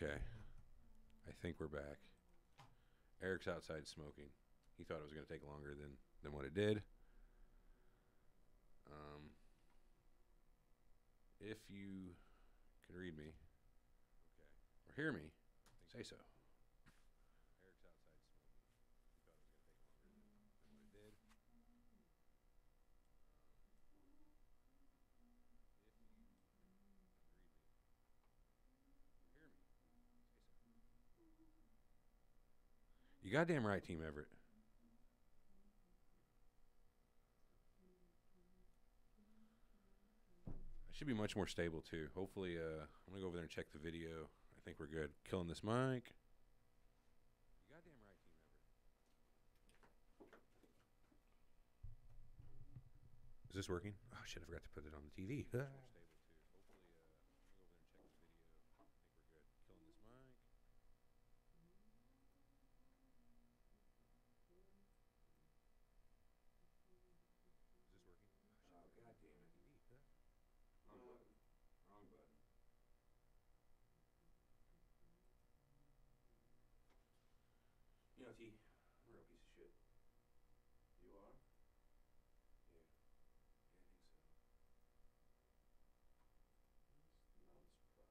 Okay. I think we're back. Eric's outside smoking. He thought it was going to take longer than what it did. If you can read me, okay, or hear me, say so. Eric's outside smoking. He thought it was going to take longer than what it did. If you can read me, hear me, say so. You goddamn right, Team Everett. I should be much more stable too. Hopefully, I'm gonna go over there and check the video. I think we're good. Killing this mic. You goddamn right, Team Everett. Is this working? Oh shit! I forgot to put it on the TV. Much more stable too. Hopefully, I'm gonna go over there and check the video. I think we're good. Killing this mic. Is this working? Oh god damn it! TV. Wrong button. You know, T, I'm a real piece of shit. You are? Yeah. Yeah,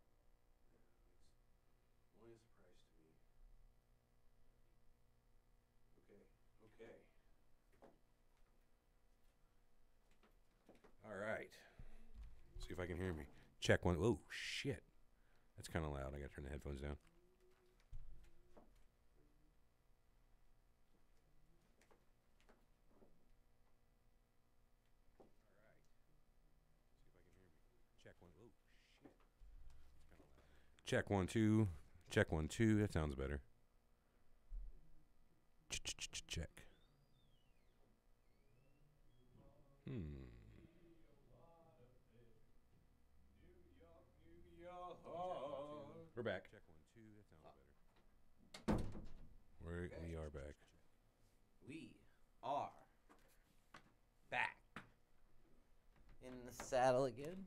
I think so. It's not a surprise. Yeah, it's only a surprise to me. Okay, okay. All right. See if I can hear me. Check one. Oh, shit. That's kind of loud. I got to turn the headphones down. Check one. Oh, shit. It's kind of loud. Check 1 2. Check 1 2. That sounds better. Check. We're back. Check 1 2. That sounds better. We are back. We are back in the saddle again.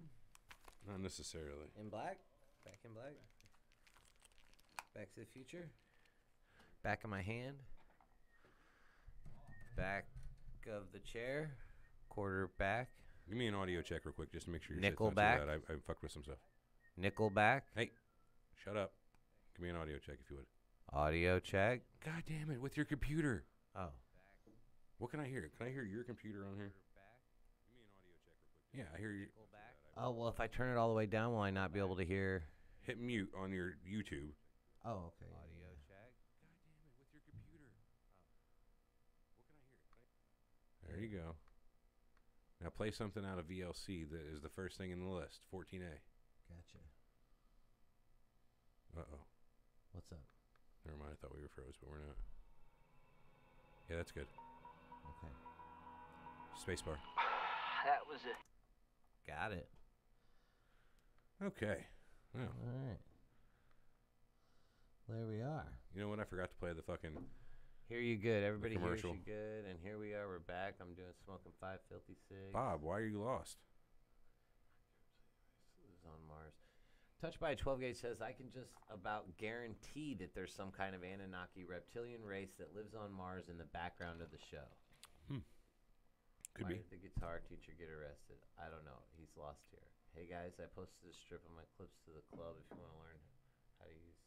Not necessarily. In black? Back in black? Back to the future? Back of my hand? Back of the chair? Quarter back? Give me an audio check real quick just to make sure your Nickelback? shit's not too loud. I fucked with some stuff. Nickel back? Hey, shut up. Give me an audio check if you would. Audio check? God damn it, with your computer. Oh. What can I hear? Can I hear your computer on here? Give me an audio check real quick. Yeah, I hear you. Oh, well, if I turn it all the way down, will I not be able to hear? Hit mute on your YouTube. Oh, okay. Audio check. God damn it, with your computer. What can I hear? There you go. Now play something out of VLC that is the first thing in the list. 14A. Gotcha. Uh-oh. What's up? Never mind, I thought we were froze, but we're not. Yeah, that's good. Okay. Spacebar. That was it. Got it. Okay. Well. All right. There we are. You know what? I forgot to play the fucking... Hear you good. Everybody hears commercial. you good. And here we are. We're back. I'm doing Smoking 5 Filthy Cigs. Bob, why are you lost? Lives on Mars. Touched by a 12 Gauge says, I can just about guarantee that there's some kind of Anunnaki reptilian race that lives on Mars in the background of the show. Could Why be. did the guitar teacher get arrested? I don't know. He's lost here. Hey guys, I posted a strip of my clips to the club if you want to learn how to use.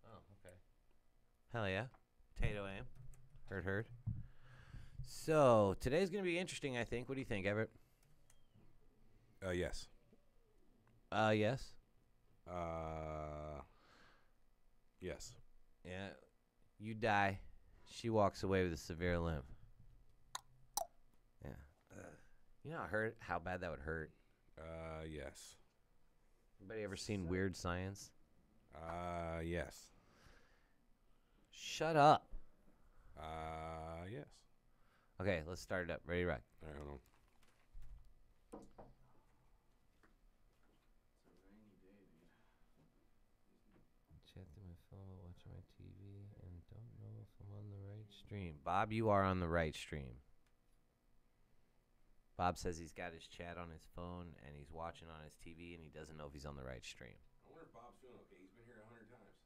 Oh, okay. Hell yeah. Tato Am. Heard. So, today's going to be interesting, I think. What do you think, Everett? Yes. Yes. Yes. Yeah. You die. She walks away with a severe limp. Yeah. You know how bad that would hurt? Yes. Anybody ever seen Weird Science? Yes. Shut up. Yes. Okay, let's start it up. Ready to rock. All right, hold on. Chat through my phone while watching my TV and don't know if I'm on the right stream. Bob, you are on the right stream. Bob says he's got his chat on his phone and he's watching on his TV and he doesn't know if he's on the right stream. I wonder if Bob's feeling okay. He's been here 100 times.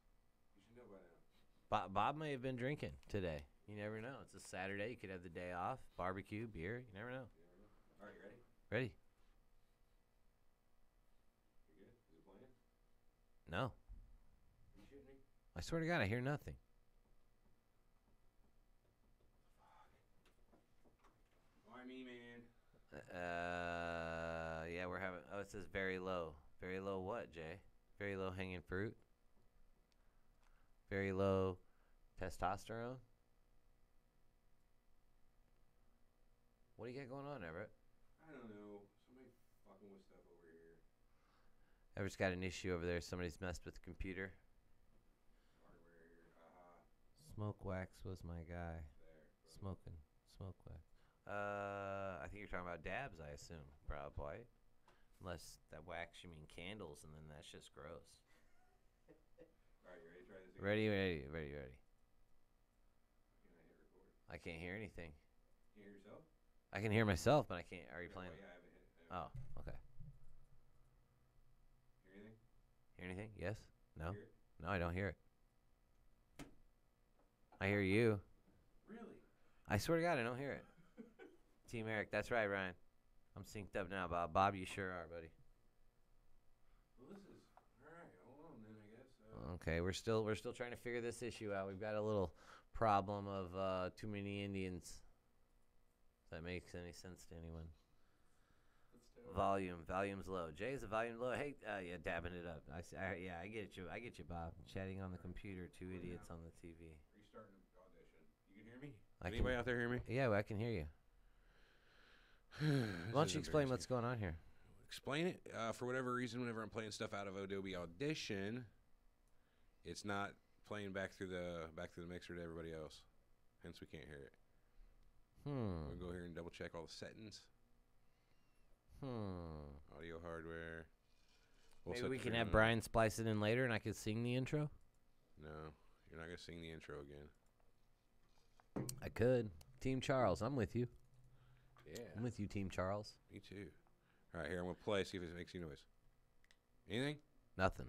know by now. Bob may have been drinking today. You never know. It's a Saturday. You could have the day off. Barbecue, beer. You never know. All right, you ready? Ready? You good? Is it playing? No. Are you shitting me? I swear to God, I hear nothing. Why me, man? Yeah, we're having. Oh, it says very low. Very low what, Jay? Very low hanging fruit. Very low testosterone. What do you got going on, Everett? I don't know. Somebody fucking with stuff over here. Everett's got an issue over there. Somebody's messed with the computer. Hardware here. Smoke Wax was my guy. There. Smoking. Smoke Wax. I think you're talking about dabs, I assume. Probably. Unless that wax, you mean candles, and then that's just gross. All right, you ready to try this again? Ready. Can I hit record? I can't hear anything. Can you hear yourself? I can hear myself, but I can't. Are you playing? Yeah, I haven't hit. Oh, okay. Hear anything? Hear anything? Yes? No? Hear it? No, I don't hear it. I hear you. Really? I swear to God, I don't hear it. Team Eric, that's right, Ryan. I'm synced up now, Bob. Bob, you sure are, buddy. Well, this is all right. Hold on, then I guess. Okay, we're still trying to figure this issue out. We've got a little problem of too many Indians. If that makes any sense to anyone. Volume's low. Jay, is the volume low? Hey, yeah, dabbing it up. I get you, Bob. Chatting on the computer, two idiots on the TV. Restarting the audition. You can hear me? I Anybody can, out there hear me? yeah, well, I can hear you. Why don't you explain what's going on here? Explain it. For whatever reason, whenever I'm playing stuff out of Adobe Audition, it's not playing back through the mixer to everybody else. Hence, we can't hear it. We'll go here and double check all the settings. Audio hardware. Maybe we can have Brian splice it in later, and I could sing the intro. No, you're not gonna sing the intro again. I could. Team Charles, I'm with you. Yeah. I'm with you, Team Charles. Me too. All right, here I'm gonna play. See if it makes any noise. Anything? Nothing.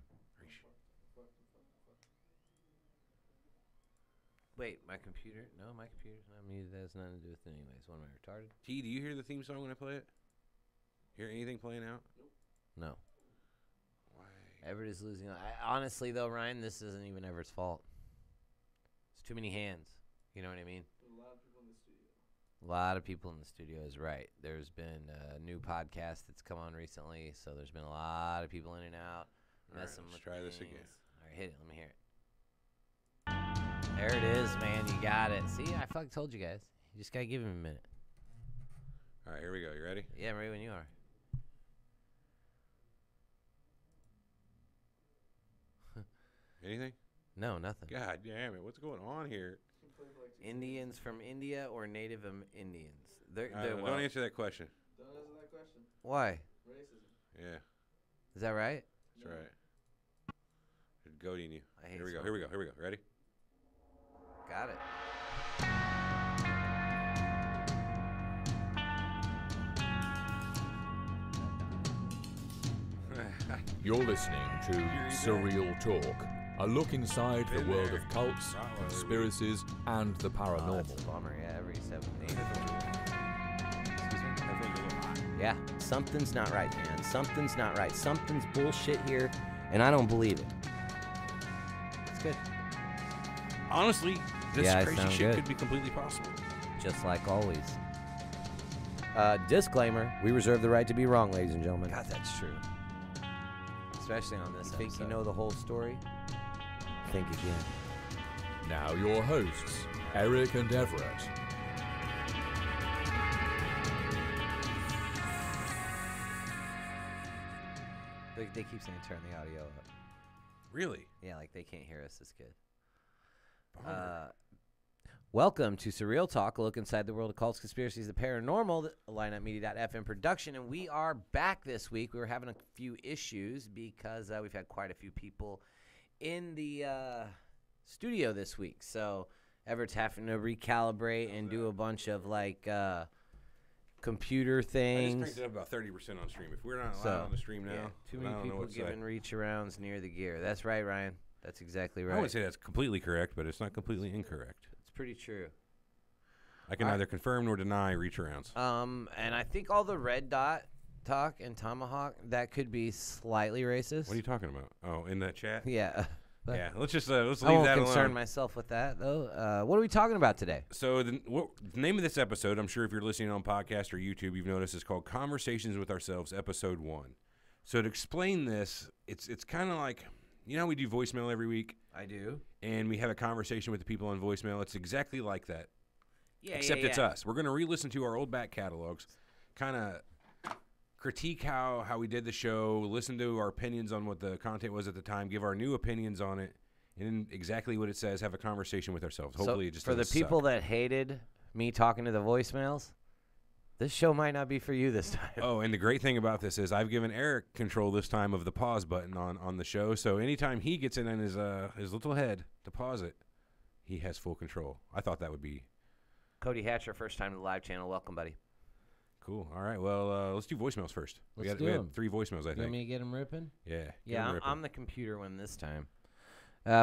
Wait, my computer? No, my computer's not muted. That has nothing to do with it anyways. What, am I retarded? T, do you hear the theme song when I play it? Hear anything playing out? Nope. No. Why? Everett is losing. Honestly, though, Ryan, this isn't even Everett's fault. It's too many hands. You know what I mean? A lot of people in the studio. A lot of people in the studio is right. There's been a new podcast that's come on recently, so there's been a lot of people in and out. Messing with let's try this things. again. All right, hit it. Let me hear it. There it is, man. You got it. See, I fucking told you guys. You just got to give him a minute. All right, here we go. You ready? Yeah, I'm ready when you are. Anything? No, nothing. God damn it. What's going on here? Indians from India or Native Indians? Don't answer that question. Don't answer that question. Why? Racism. Yeah, Is that right? that's right. It's goading you. I hate Here we go. smoking. Here we go. Ready? Got it. You're listening to Surreal Talk, a look inside the Been world there. of cults, conspiracies, and the Oh, that's paranormal. a bummer. Yeah, every 7 8. Yeah, something's not right, man. Something's not right. Something's bullshit here, and I don't believe it. It's good. Honestly, this Yeah, I crazy sound shit good. could be completely possible. Just like always. Disclaimer, we reserve the right to be wrong, ladies and gentlemen. God, that's true. Especially on this Think you know the whole story? Think again. Now your hosts, Eric and Everett. They keep saying turn the audio up. Really? Yeah, like they can't hear us. This good. Bummer. Welcome to Surreal Talk, a look inside the world of cults, conspiracies, the paranormal, a lineupmedia.fm production, and we are back this week. We were having a few issues because we've had quite a few people in the studio this week. So Everett's having to recalibrate and do a bunch of like computer I just things. cranked it up about 30% on stream. If we're not allowed on the stream now, Yeah, too then many I don't know people what to say. giving reach arounds near the gear. That's right, Ryan. That's exactly I right. wouldn't say that's completely correct, but it's not completely incorrect. It's pretty true. I can neither confirm nor deny reach-arounds. And I think all the red dot talk and tomahawk, that could be slightly racist. What are you talking about? Oh, in that chat? Yeah. Yeah, let's just let's I leave won't that concern alone. myself with that, though. What are we talking about today? So the name of this episode, I'm sure if you're listening on podcast or YouTube, you've noticed, is called Conversations with Ourselves, Episode 1. So to explain this, it's kind of like, you know how we do voicemail every week? I do. And we have a conversation with the people on voicemail. It's exactly like that. Yeah, Except it's us. We're going to re-listen to our old back catalogs, kind of critique how we did the show, listen to our opinions on what the content was at the time, give our new opinions on it, and then exactly what it says, have a conversation with ourselves. Hopefully so it just for the doesn't people suck. that hated me talking to the voicemails, this show might not be for you this time. Oh, and the great thing about this is I've given Eric control this time of the pause button on the show, so anytime he gets in his little head to pause it, he has full control. I thought that would be Cody Hatcher, first time to the live channel. Welcome, buddy. cool. All right, well, let's do voicemails first. Let's do we had 'em. 3 voicemails, I You want think. me to get him ripping? Yeah. get 'em Yeah, ripping. I'm the computer one this time.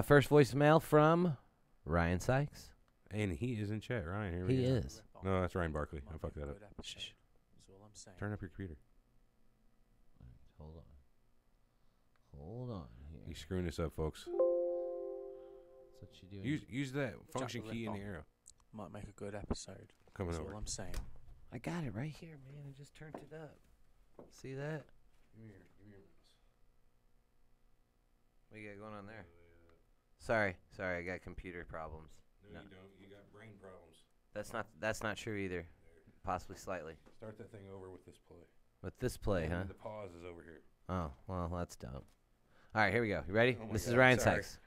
First voicemail from Ryan Sykes. And he is in chat, Ryan. Here we He go. is. No, that's Ryan Barkley. I fucked that up. Shh. Turn up your computer. Hold on here. He's screwing this up, folks. That's what you do. Use that function the key in rip the on. arrow. Might make a good episode. Coming That's over. all I'm saying. I got it right here, man. I just turned it up. See that? What you got going on there? Sorry, I got computer problems. No, you don't. You got brain problems. That's not true either. Possibly slightly. Start that thing over with this play. With this play, And huh? The pause is over here. Oh, well, that's dumb. All right, here we go. You ready? Oh my This is God, Ryan sorry. Sykes.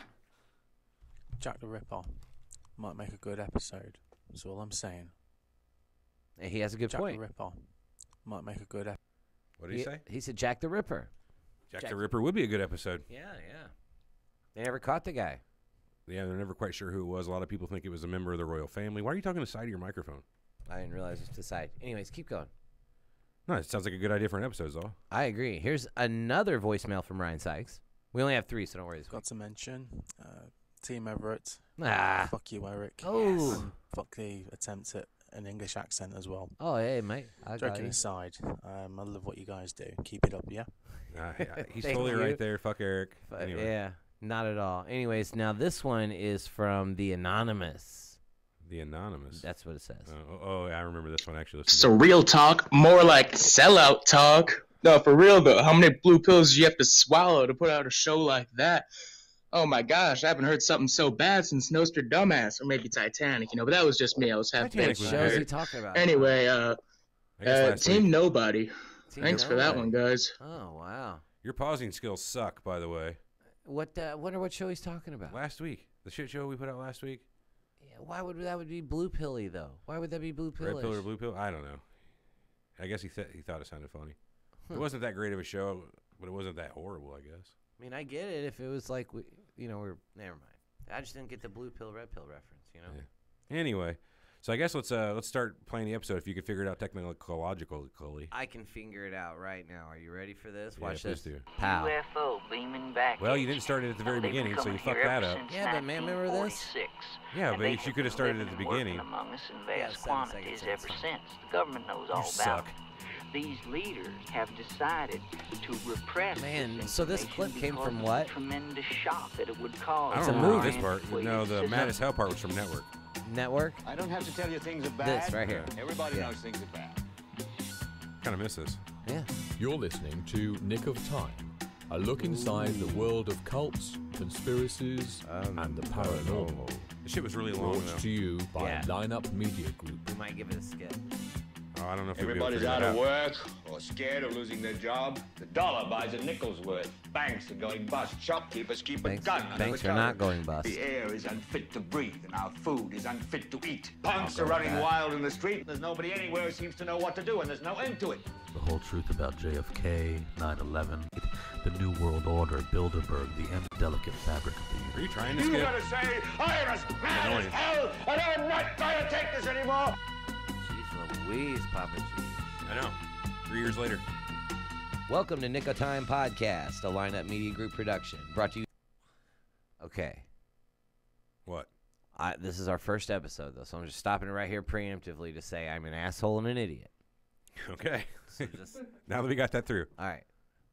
Jack the Ripper. Might make a good episode. That's all I'm saying. Hey, he has a good Jack point. the Ripper. Might make a good episode. What did he say? He said Jack the Ripper. Jack the Ripper would be a good episode. Yeah. They never caught the guy. Yeah, they're never quite sure who it was. A lot of people think it was a member of the royal family. Why are you talking to the side of your microphone? I didn't realize it's to the side. Anyways, keep going. No, it sounds like a good idea for an episode, though. I agree. Here's another voicemail from Ryan Sykes. We only have 3, so don't worry. Got to mention Team Everett. Ah. Fuck you, Eric. Oh. And fuck the attempt at an English accent as well. Oh, hey, mate. I got Joking you. aside, I love what you guys do. Keep it up, yeah? He's Thank totally you. right there. Fuck Eric. But, Anyway. Yeah, not at all. Anyways, now this one is from the Anonymous. The Anonymous. That's what it says. Yeah, I remember this one, actually. Listen to Surreal Talk, more like sellout talk. No, for real though, how many blue pills do you have to swallow to put out a show like that? Oh my gosh, I haven't heard something so bad since Nostradamus, or maybe Titanic, but that was just me. I was half Titanic baked. was What show is he good. talking about? Anyway, I guess last Team week. Nobody. Team Thanks for that Nobody. one, guys. Oh, wow. Your pausing skills suck, by the way. Wonder what show he's talking about. Last week. The shit show we put out last week. Yeah, why would that would be blue pilly though? Why would that be blue pilly? Red pill or blue pill? I don't know. I guess he thought it sounded funny. It Huh. wasn't that great of a show, but it wasn't that horrible, I guess. I mean, I get it if it was like we're never mind. I just didn't get the blue pill red pill reference, Yeah. Anyway, so I guess let's start playing the episode if you can figure it out technologically. I can figure it out right now. Are you ready for this? Yeah, Watch please this. do. Pow. UFO beaming back. Well, at you didn't start it at the very They've been beginning, so coming you fucked here that ever up. since Yeah, but man, remember this? 1946. Yeah, And but they you have could have started lived at the and worked beginning. among us in Yeah, vast 7 quantities seconds, ever that's since. The government knows all You about suck. it. These leaders have decided to repress Man, this so this information clip came because from of what? the tremendous shock that it would cause. I It's a don't remember movie. this part. No, the Mad as Hell part was from Network. Network. I don't have to tell you things are bad. This right here. Everybody Yeah. knows things are bad. Kind of miss this. Yeah. You're listening to Nick of Time, a look inside the world of cults, conspiracies, and the paranormal. This shit was really long, Brought though. to you by Yeah. Lineup Media Group. We might give it a skip. Oh, I don't know if you'll be able to Everybody's figure out that of out. work or scared of losing their job. The dollar buys a nickel's worth. Banks are going bust. Shopkeepers keep a gun under Banks the are not counter. going bust. The air is unfit to breathe, and our food is unfit to eat. Punks go are with running that. wild in the street. There's nobody anywhere who seems to know what to do, and there's no end to it. The whole truth about JFK, 9/11, the New World Order, Bilderberg, the delicate fabric of the Are universe. you trying to You skip? gotta say, I am as mad Annoying. as hell, and I'm not going to take this anymore. Jeez Louise, Papa G. I know. 3 years later. Welcome to Nick of Time Podcast, a Lineup Media Group production. Brought to you. Okay. What? This is our first episode, though, so I'm just stopping it right here preemptively to say I'm an asshole and an idiot. Okay. So just, Now that we got that through. all right.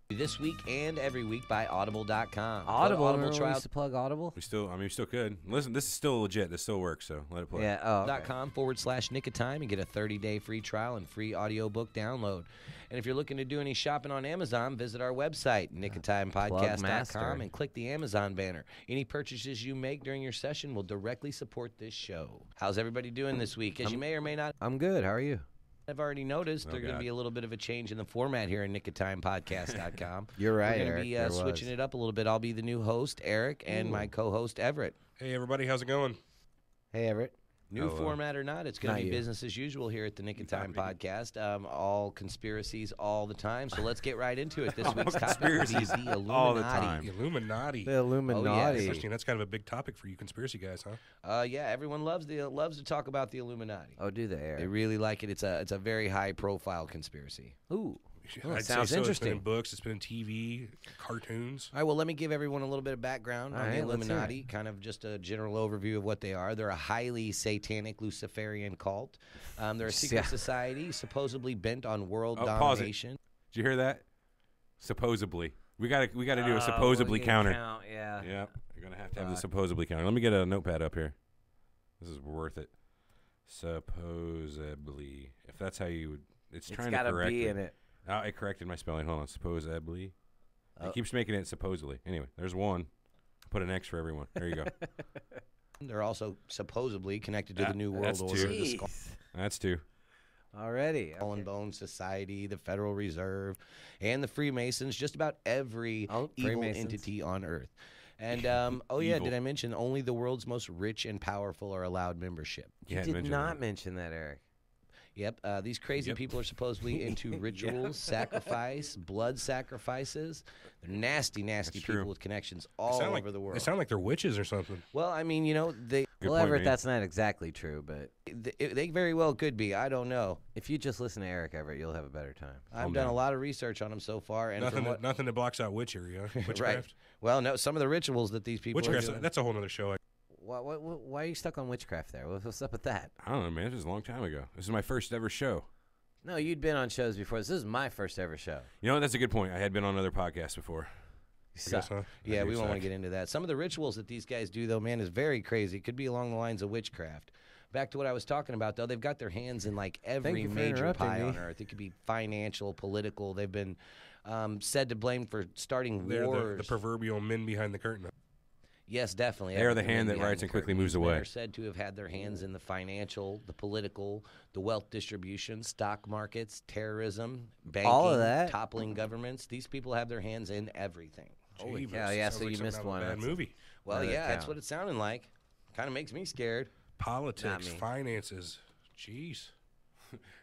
This week and every week by Audible.com. Audible Audible trial. trial. Used to plug Audible. We still could. Listen, this is still legit. This still works, so let it play. Yeah. Oh. Okay. .com/Nick of Time and get a 30-day free trial and free audiobook download. And if you're looking to do any shopping on Amazon, visit our website, nickoftimepodcast.com, and click the Amazon banner. Any purchases you make during your session will directly support this show. How's everybody doing this week? As you may or may not I'm good. How are you? have already noticed, there's going to be a little bit of a change in the format here at nickoftimepodcast.com. You're right, We're going to Eric, be switching it up a little bit. I'll be the new host, Eric, and my co-host, Everett. Hey, everybody. How's it going? Hey, Everett. New format or not, it's going Not to be you. business as usual here at the Nick of Time podcast. All conspiracies all the time. So let's get right into it. This week's topic is conspiracies the Illuminati. all the time. The Illuminati. The Illuminati. Interesting. That's kind of a big topic for you conspiracy guys, huh? Yeah, everyone loves to talk about the Illuminati. Oh, do they, Eric? They really like it. It's a very high profile conspiracy. Ooh. I'd sounds say so. It's been interesting. in books. It's been in TV, cartoons. All right, well, let me give everyone a little bit of background All on the right, let's hear Illuminati, kind of just a general overview of what they are. They're a highly satanic Luciferian cult. They're a secret society supposedly bent on world Pause it. domination. Did you hear that? Supposedly. We got to do a supposedly counter. Yeah. Yeah, you're gonna have to have the supposedly counter. Let me get a notepad up here. This is worth it. Supposedly, if that's how you would, it's trying to got a correct B it. in it. Oh, I corrected my spelling. Hold on. Supposedly. It keeps making it supposedly. Anyway, there's one. Put an X for everyone. There you go. They're also supposedly connected to the New World that's Order. two. The Skull That's two. Already. and Bone Society, the Federal Reserve, and the Freemasons, just about every evil Freemasons. entity on Earth. And, did I mention only the world's most rich and powerful are allowed membership? You did not mention that, Eric. Yep. These crazy people are supposedly into rituals, sacrifice, blood sacrifices. They're nasty, nasty That's people true. with connections all over the world. They sound like they're witches or something. Well, I mean, they Good Well, point, Everett, man. that's not exactly true, but they very well could be. I don't know. if you just listen to Eric, Everett, you'll have a better time. I've done a lot of research on them so far, and Nothing that blocks out witchery, huh? Witchcraft. right. Well, no, some of the rituals that these people are Witchcraft. doing. That's a whole other show. Why are you stuck on witchcraft there? What's up with that? I don't know, man. This was a long time ago. This is my first ever show. No, you'd been on shows before. This is my first ever show. You know, that's a good point. I had been on other podcasts before. I guess, huh? Yeah, I do we won't want suck. to get into that. Some of the rituals that these guys do, though, man, is very crazy. It could be along the lines of witchcraft. Back to what I was talking about, though, they've got their hands in like every you for major interrupting pie me. on Earth. It could be financial, political. They've been said to blame for starting They're wars. the proverbial men behind the curtain. Yes, definitely. They are the Everything hand that behind writes the and quickly curtain. moves These men away. are said to have had their hands in the financial, the political, the wealth distribution, stock markets, terrorism, banking, All of that? toppling governments. These people have their hands in everything. Holy Jeebus, cow, yeah, sounds so like you something missed out of a one. Bad That's- movie. Well, Does it yeah, that's count? what it sounded like. Kind of makes me scared. Politics, me. finances. Jeez.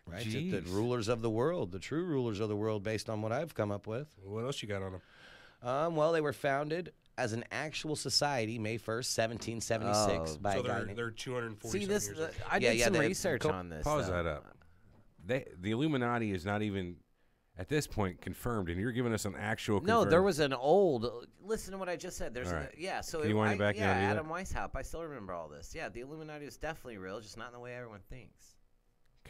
Right? The rulers of the world, the true rulers of the world, based on what I've come up with. What else you got on them? Well, they were founded as an actual society May 1st, 1776, by So a guy they're named... 240 See, this years old. I did some they- research on this. Pause though. that up. The Illuminati is not even at this point confirmed, and you're giving us an actual. No, confirmed. there was an old. Listen to what I just said. There's All right. so Can you wind it back yeah, down, do that? Adam Weishaupt. I still remember all this. Yeah, the Illuminati is definitely real, just not in the way everyone thinks.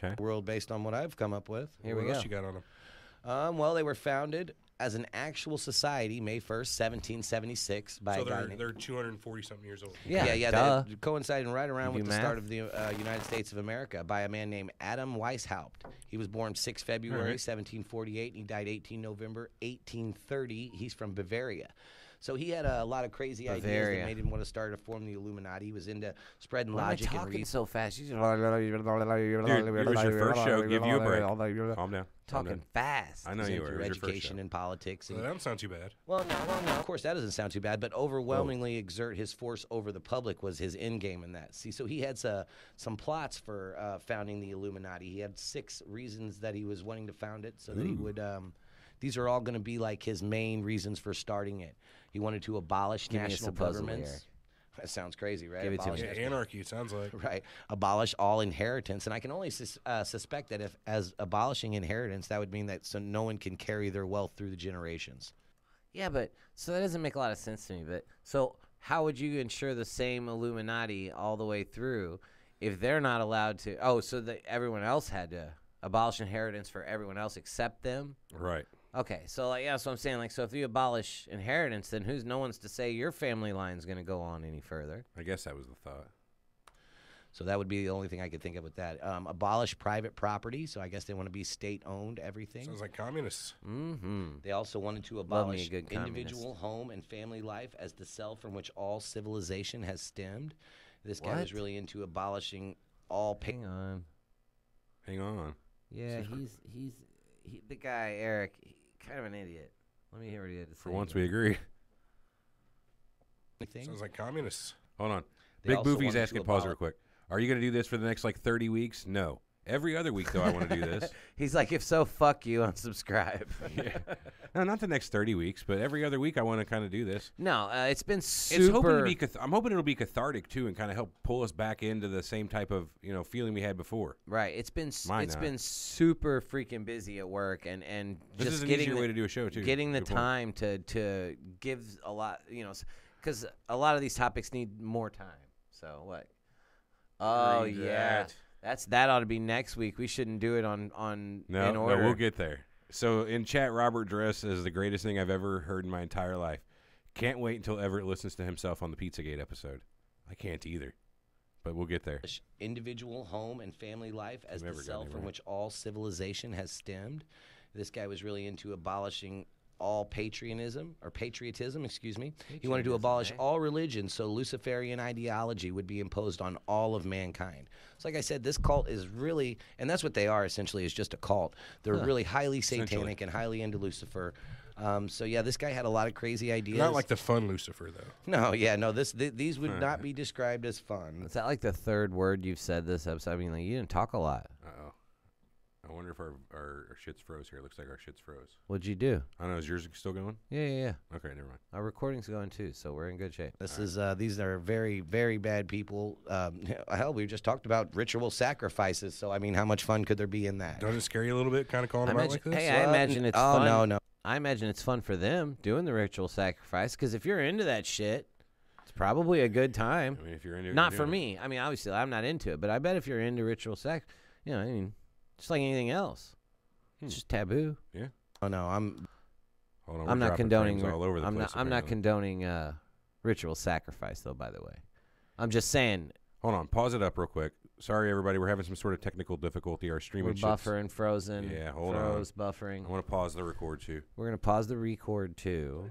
Okay. world based on what I've come up with. Here what we else go. you got on them? Well, they were founded as an actual society May 1st, 1776, by So a guy named... they're 240 something years old. Yeah, duh. they're coinciding right around You with do the start math? of the United States of America by a man named Adam Weishaupt. He was born 6 February, All right. 1748, and he died 18 November, 1830. He's from Bavaria. So he had a lot of crazy ideas Bavaria. that made him want to start to form the Illuminati. He was into spreading Why am I logic and talking reason. so fast? You just Dude, it was your first show. Give you a break. Calm down. Calm talking down. fast. I know He's you into were. It was your first show. education and politics. Well, And that don't sound too bad. Well, no, of course, that doesn't sound too bad, but overwhelmingly exert his force over the public was his end game in that. See, so he had some plots for founding the Illuminati. He had 6 reasons that he was wanting to found it, so that he would. These are all going to be like his main reasons for starting it. He wanted to abolish Give me a national supposedly, governments. Eric. That sounds crazy, right? Give it to Abolish me. Yeah, national- anarchy, it sounds like. Right. Abolish all inheritance. And I can only suspect that if, as abolishing inheritance, that would mean that so no one can carry their wealth through the generations. Yeah, but so that doesn't make a lot of sense to me. But so how would you ensure the same Illuminati all the way through if they're not allowed to? Oh, so that everyone else had to abolish inheritance for everyone else except them? Right. Okay, so like, yeah, so I'm saying, like, so if you abolish inheritance, then no one's to say your family line's going to go on any further. I guess that was the thought. So that would be the only thing I could think of with that. Abolish private property. So I guess they want to be state-owned, everything. Sounds like communists. Mm-hmm. They also wanted to Love me a abolish good individual home and family life as the cell from which all civilization has stemmed. This guy was really into abolishing all. Hang on. Yeah, he's the guy, Eric. Kind of an idiot. Let me hear what he had to say. For once, we agree. Sounds like communists. Hold on. Big Boofy's asking, pause real quick. Are you going to do this for the next, 30 weeks? No. Every other week, though, I want to do this. He's like, if so, fuck you, unsubscribe. Yeah. No, not the next 30 weeks, but every other week I want to kind of do this. No, it's been super. I'm hoping it'll be cathartic, too, and kind of help pull us back into the same type of, feeling we had before. Right. It's been super freaking busy at work, and this just is an getting easier way to do a show, too. Getting the time to give a lot, because a lot of these topics need more time. So what? Oh, yeah. That ought to be next week. We shouldn't do it in order. No, we'll get there. So in chat, Robert Dress says the greatest thing I've ever heard in my entire life. Can't wait until Everett listens to himself on the Pizzagate episode. I can't either, but we'll get there. Individual home and family life as the cell from which all civilization has stemmed. This guy was really into abolishing all patriotism. He wanted to abolish all religion, so Luciferian ideology would be imposed on all of mankind. So like I said, this cult is really, and that's what they are essentially, is just a cult. They're really highly satanic and highly into Lucifer. So yeah, this guy had a lot of crazy ideas. Not like the fun Lucifer, though. No, these would not be described as fun. Is that like the third word you've said this episode? I mean, you didn't talk a lot. Uh-oh. I wonder if our shit's froze here. It looks like our shit's froze. What'd you do? I don't know. Is yours still going? Yeah. Okay, never mind. Our recording's going too, so we're in good shape. These are very, very bad people. Hell, we just talked about ritual sacrifices. So I mean, how much fun could there be in that? Doesn't it scare you a little bit, kind of calling them out like this? Hey, I imagine it's fun. Oh no. I imagine it's fun for them doing the ritual sacrifice, because if you're into that shit, it's probably a good time. I mean, if you're into it, not for me. I mean, obviously, I'm not into it, but I bet if you're into ritual just like anything else. It's just taboo. Yeah. Oh no, I'm not condoning. All over the place, I'm not condoning ritual sacrifice, though. By the way, I'm just saying. Hold on, pause it up real quick. Sorry, everybody, we're having some sort of technical difficulty. Our streaming we're buffering, frozen. Yeah, hold on. Buffering. I want to pause the record too. We're gonna pause the record too.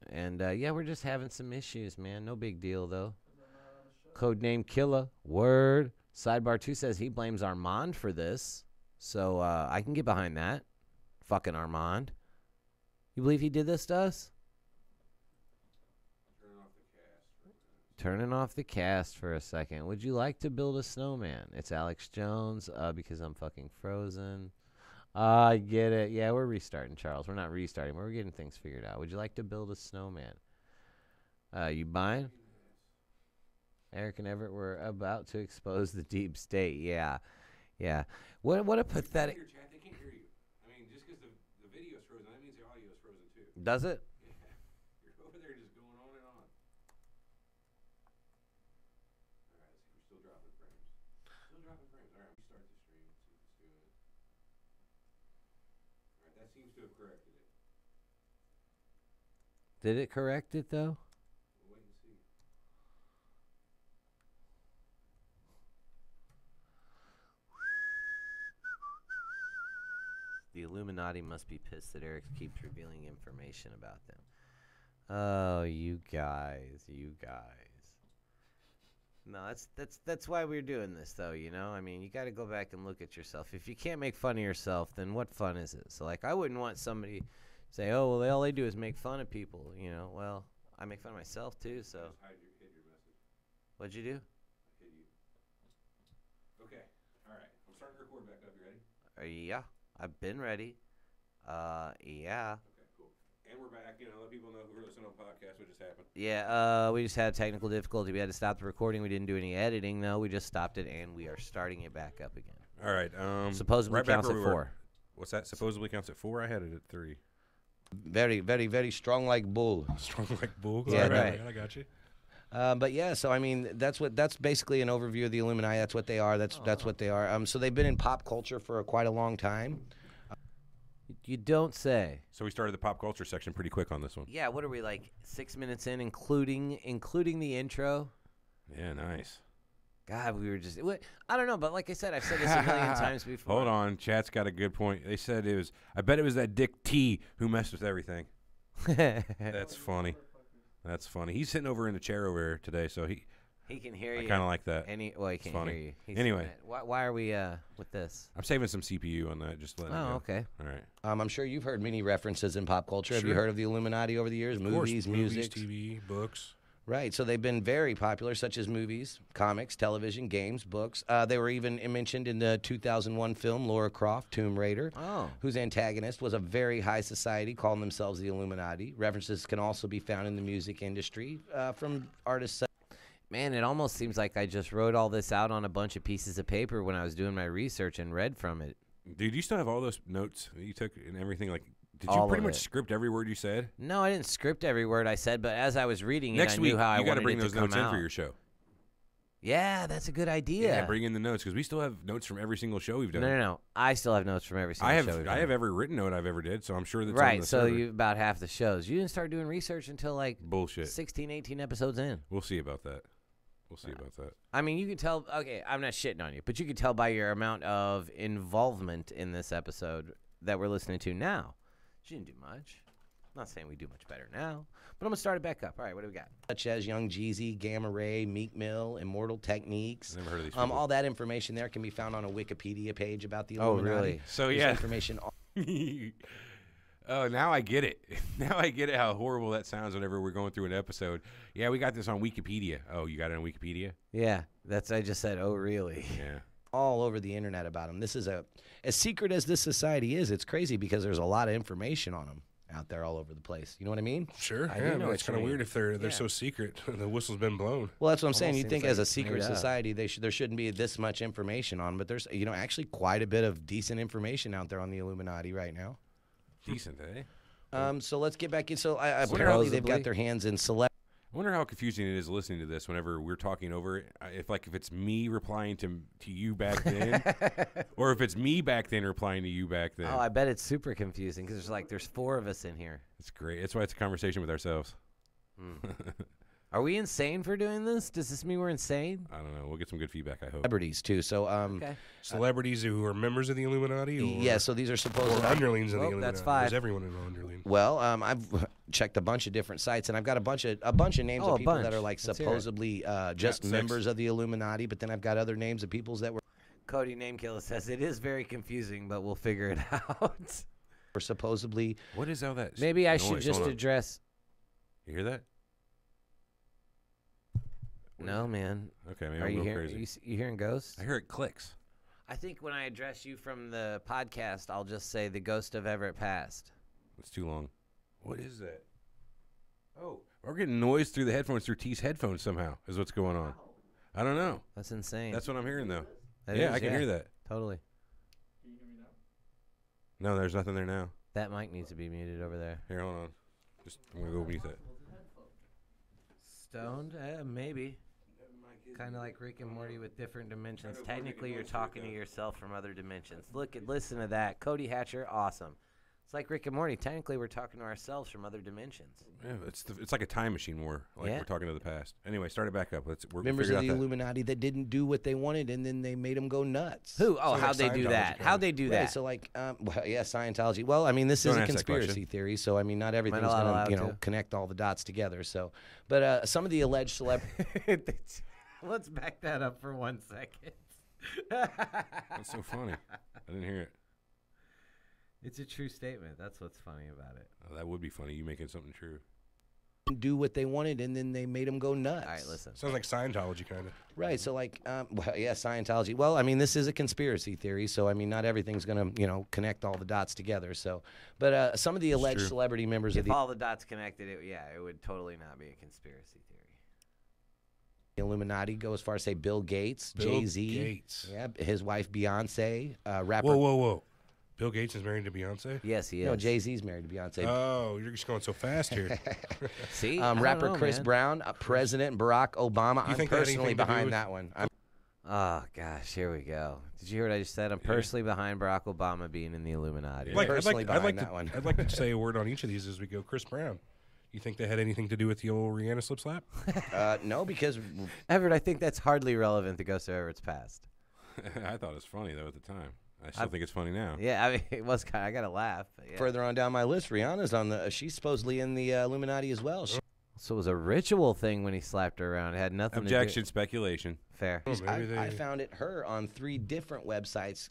And yeah, we're just having some issues, man. No big deal though. Codename Killa. Word. Sidebar 2 says he blames Armand for this. So I can get behind that. Fucking Armand. You believe he did this to us? Turning off the cast for a second. Would you like to build a snowman? It's Alex Jones because I'm fucking frozen. I get it. Yeah, we're restarting, Charles. We're not restarting. We're getting things figured out. Would you like to build a snowman? You buying? Eric and Everett were about to expose the deep state. Yeah. What a pathetic. They can't hear you. I mean, just because the video's frozen, that means the audio is frozen too. Does it? Yeah. You're over there just going on and on. All right, let's see. We're still dropping frames. All right, we start the stream. Let's see if it's doing it. All right, that seems to have corrected it. Did it correct it though? The Illuminati must be pissed that Eric keeps revealing information about them. Oh, you guys. No, that's why we're doing this, though, I mean, you got to go back and look at yourself. If you can't make fun of yourself, then what fun is it? So, I wouldn't want somebody to say, oh, well, all they do is make fun of people, Well, I make fun of myself, too, so. Hid your message. What'd you do? I hid you. Okay. All right. I'm starting to record back up. You ready? Yeah. I've been ready. Yeah. Okay, cool. And we're back. Let people know who are listening on podcast what just happened. Yeah, we just had technical difficulty. We had to stop the recording. We didn't do any editing, though. We just stopped it, and we are starting it back up again. All right. Supposedly counts at 4. What's that? Supposedly counts at 4? I had it at 3. Very, very, very strong like bull. Strong like bull? Yeah, right. I got you. But yeah, so I mean, that's basically an overview of the Illuminati. That's what they are. That's what they are. So they've been in pop culture for quite a long time. You don't say. So we started the pop culture section pretty quick on this one. Yeah, what are we, like 6 minutes in, including the intro? Yeah, nice. God, we were just... I don't know, but like I said, I've said this a million times before. Hold on. Chat's got a good point. They said it was... I bet it was that Dick T who messed with everything. That's funny. That's funny. He's sitting over in the chair over here today, so he can hear you. I kind of like that. He can't hear you. Anyway. Why are we with this? I'm saving some CPU on that. Just letting it go. Okay. All right. I'm sure you've heard many references in pop culture. Have you heard of the Illuminati over the years? Of Movies, course, music, TV, books. Right, so they've been very popular, such as movies, comics, television, games, books. They were even mentioned in the 2001 film Lara Croft, Tomb Raider, whose antagonist was a very high society calling themselves the Illuminati. References can also be found in the music industry from artists. Man, it almost seems like I just wrote all this out on a bunch of pieces of paper when I was doing my research and read from it. Dude, you still have all those notes that you took and everything? Like, did you All pretty of much it. script every word you said? No, I didn't script every word I said, but as I was reading Next it, I week, knew how I you got to wanted bring it those to come notes in out. for your show. Yeah, that's a good idea. Yeah, bring in the notes because we still have notes from every single show we've done. No. I still have notes from every single show we've done. I have every written note I've ever did, so I'm sure that's on right. the So server. you about half the shows. You didn't start doing research until like Bullshit. 16, 18 episodes in. We'll see about that. We'll see about that. I mean, you can tell. Okay, I'm not shitting on you, but you can tell by your amount of involvement in this episode that we're listening to now. She didn't do much. I'm not saying we do much better now, but I'm gonna start it back up. All right, what do we got? Such as Young Jeezy, Gamma Ray, Meek Mill, Immortal Techniques. Never heard of these people. All that information there can be found on a Wikipedia page about the Oh, Illuminati. really? So There's yeah, information. Oh, now I get it. Now I get it. How horrible that sounds whenever we're going through an episode. Yeah, we got this on Wikipedia. Oh, you got it on Wikipedia? Yeah, I just said. Oh, really? Yeah. All over the internet about them. This is as secret as this society is. It's crazy because there's a lot of information on them out there all over the place. You know what I mean? Sure. I Yeah, do know but what it's you kind of mean. weird if they're so secret. The whistle's been blown. Well, that's what I'm saying. Almost You'd think seems as a like secret made up. society, there shouldn't be this much information on, but there's actually quite a bit of decent information out there on the Illuminati right now. Decent, eh? So let's get back in. So apparently they've got their hands in select. I wonder how confusing it is listening to this whenever we're talking over it. If it's me replying to you back then, or if it's me back then replying to you back then. Oh, I bet it's super confusing because there's 4 of us in here. It's great. That's why it's a conversation with ourselves. Are we insane for doing this? Does this mean we're insane? I don't know. We'll get some good feedback, I hope. Celebrities too. So Okay. Celebrities who are members of the Illuminati? Or, yeah, so these are supposed or underlings of the Well, Illuminati. that's 5. Is everyone an underling? Well, I've checked a bunch of different sites, and I've got a bunch of names Oh, of a people bunch. that are like Let's hear it. supposedly just six. members of the Illuminati, but then I've got other names of peoples that were Cody Namekiller says it is very confusing, but we'll figure it out. supposedly. What is all that? Maybe I noise? should just Hold on. address. You hear that? No, man. Okay, maybe Are I'm you a little hearing? crazy. You hearing ghosts? I hear it clicks. I think when I address you from the podcast, I'll just say the ghost of Everett Past. It's too long. What is that? Oh, we're getting noise through the headphones through T's headphones somehow. Is what's going on? I don't know. That's insane. That's what I'm hearing though. That Yeah, is, I can hear that. Totally. No, there's nothing there now. That mic needs to be muted over there. Here, hold on. I'm gonna go mute that. Stoned? Maybe. Kind of like Rick and Morty with different dimensions. Technically, you're talking to yourself from other dimensions. Listen to that. Cody Hatcher, awesome. It's like Rick and Morty. Technically, we're talking to ourselves from other dimensions. Yeah, it's like a time machine war. Like Yeah. we're talking to the past. Anyway, start it back up. We're Members figure of out the that. Illuminati that didn't do what they wanted, and then they made them go nuts. Who? Oh, Sounds how'd like they do Scientology that? kind How'd of. they do Right, that? so like, Scientology. Well, I mean, this is Don't a ask that question. conspiracy theory, so I mean, not everything's allowed going to, to? connect all the dots together. So, but some of the alleged celebrities. Let's back that up for 1 second. That's so funny. I didn't hear it. It's a true statement. That's what's funny about it. Oh, that would be funny. You making something true. do what they wanted, and then they made them go nuts. All right, listen. Sounds like Scientology, kind of. Right. So, like, Scientology. Well, I mean, this is a conspiracy theory, so I mean, not everything's gonna, connect all the dots together. So, but some of the alleged celebrity members of If the all the dots connected, it would totally not be a conspiracy theory. Illuminati go as far as say Bill Gates, Bill Jay-Z, Gates. yeah, his wife Beyonce, rapper. Whoa. Bill Gates is married to Beyonce? Yes, he is. No, Jay-Z's married to Beyonce. Oh, you're just going so fast here. See? Rapper Chris Brown, President Barack Obama. I'm personally behind that one. Oh, gosh, here we go. Did you hear what I just said? I'm personally behind Barack Obama being in the Illuminati. I'd like to say a word on each of these as we go. Chris Brown. You think they had anything to do with the old Rihanna slip slap? No, because... Everett, I think that's hardly relevant to Ghost of Everett's past. I thought it was funny, though, at the time. I still think it's funny now. Yeah, I mean, it was kind of, I got to laugh. Yeah. Further on down my list, Rihanna's on the... she's supposedly in the Illuminati as well. So it was a ritual thing when he slapped her around. It had nothing to do... Objection, speculation. Fair. I found her on 3 different websites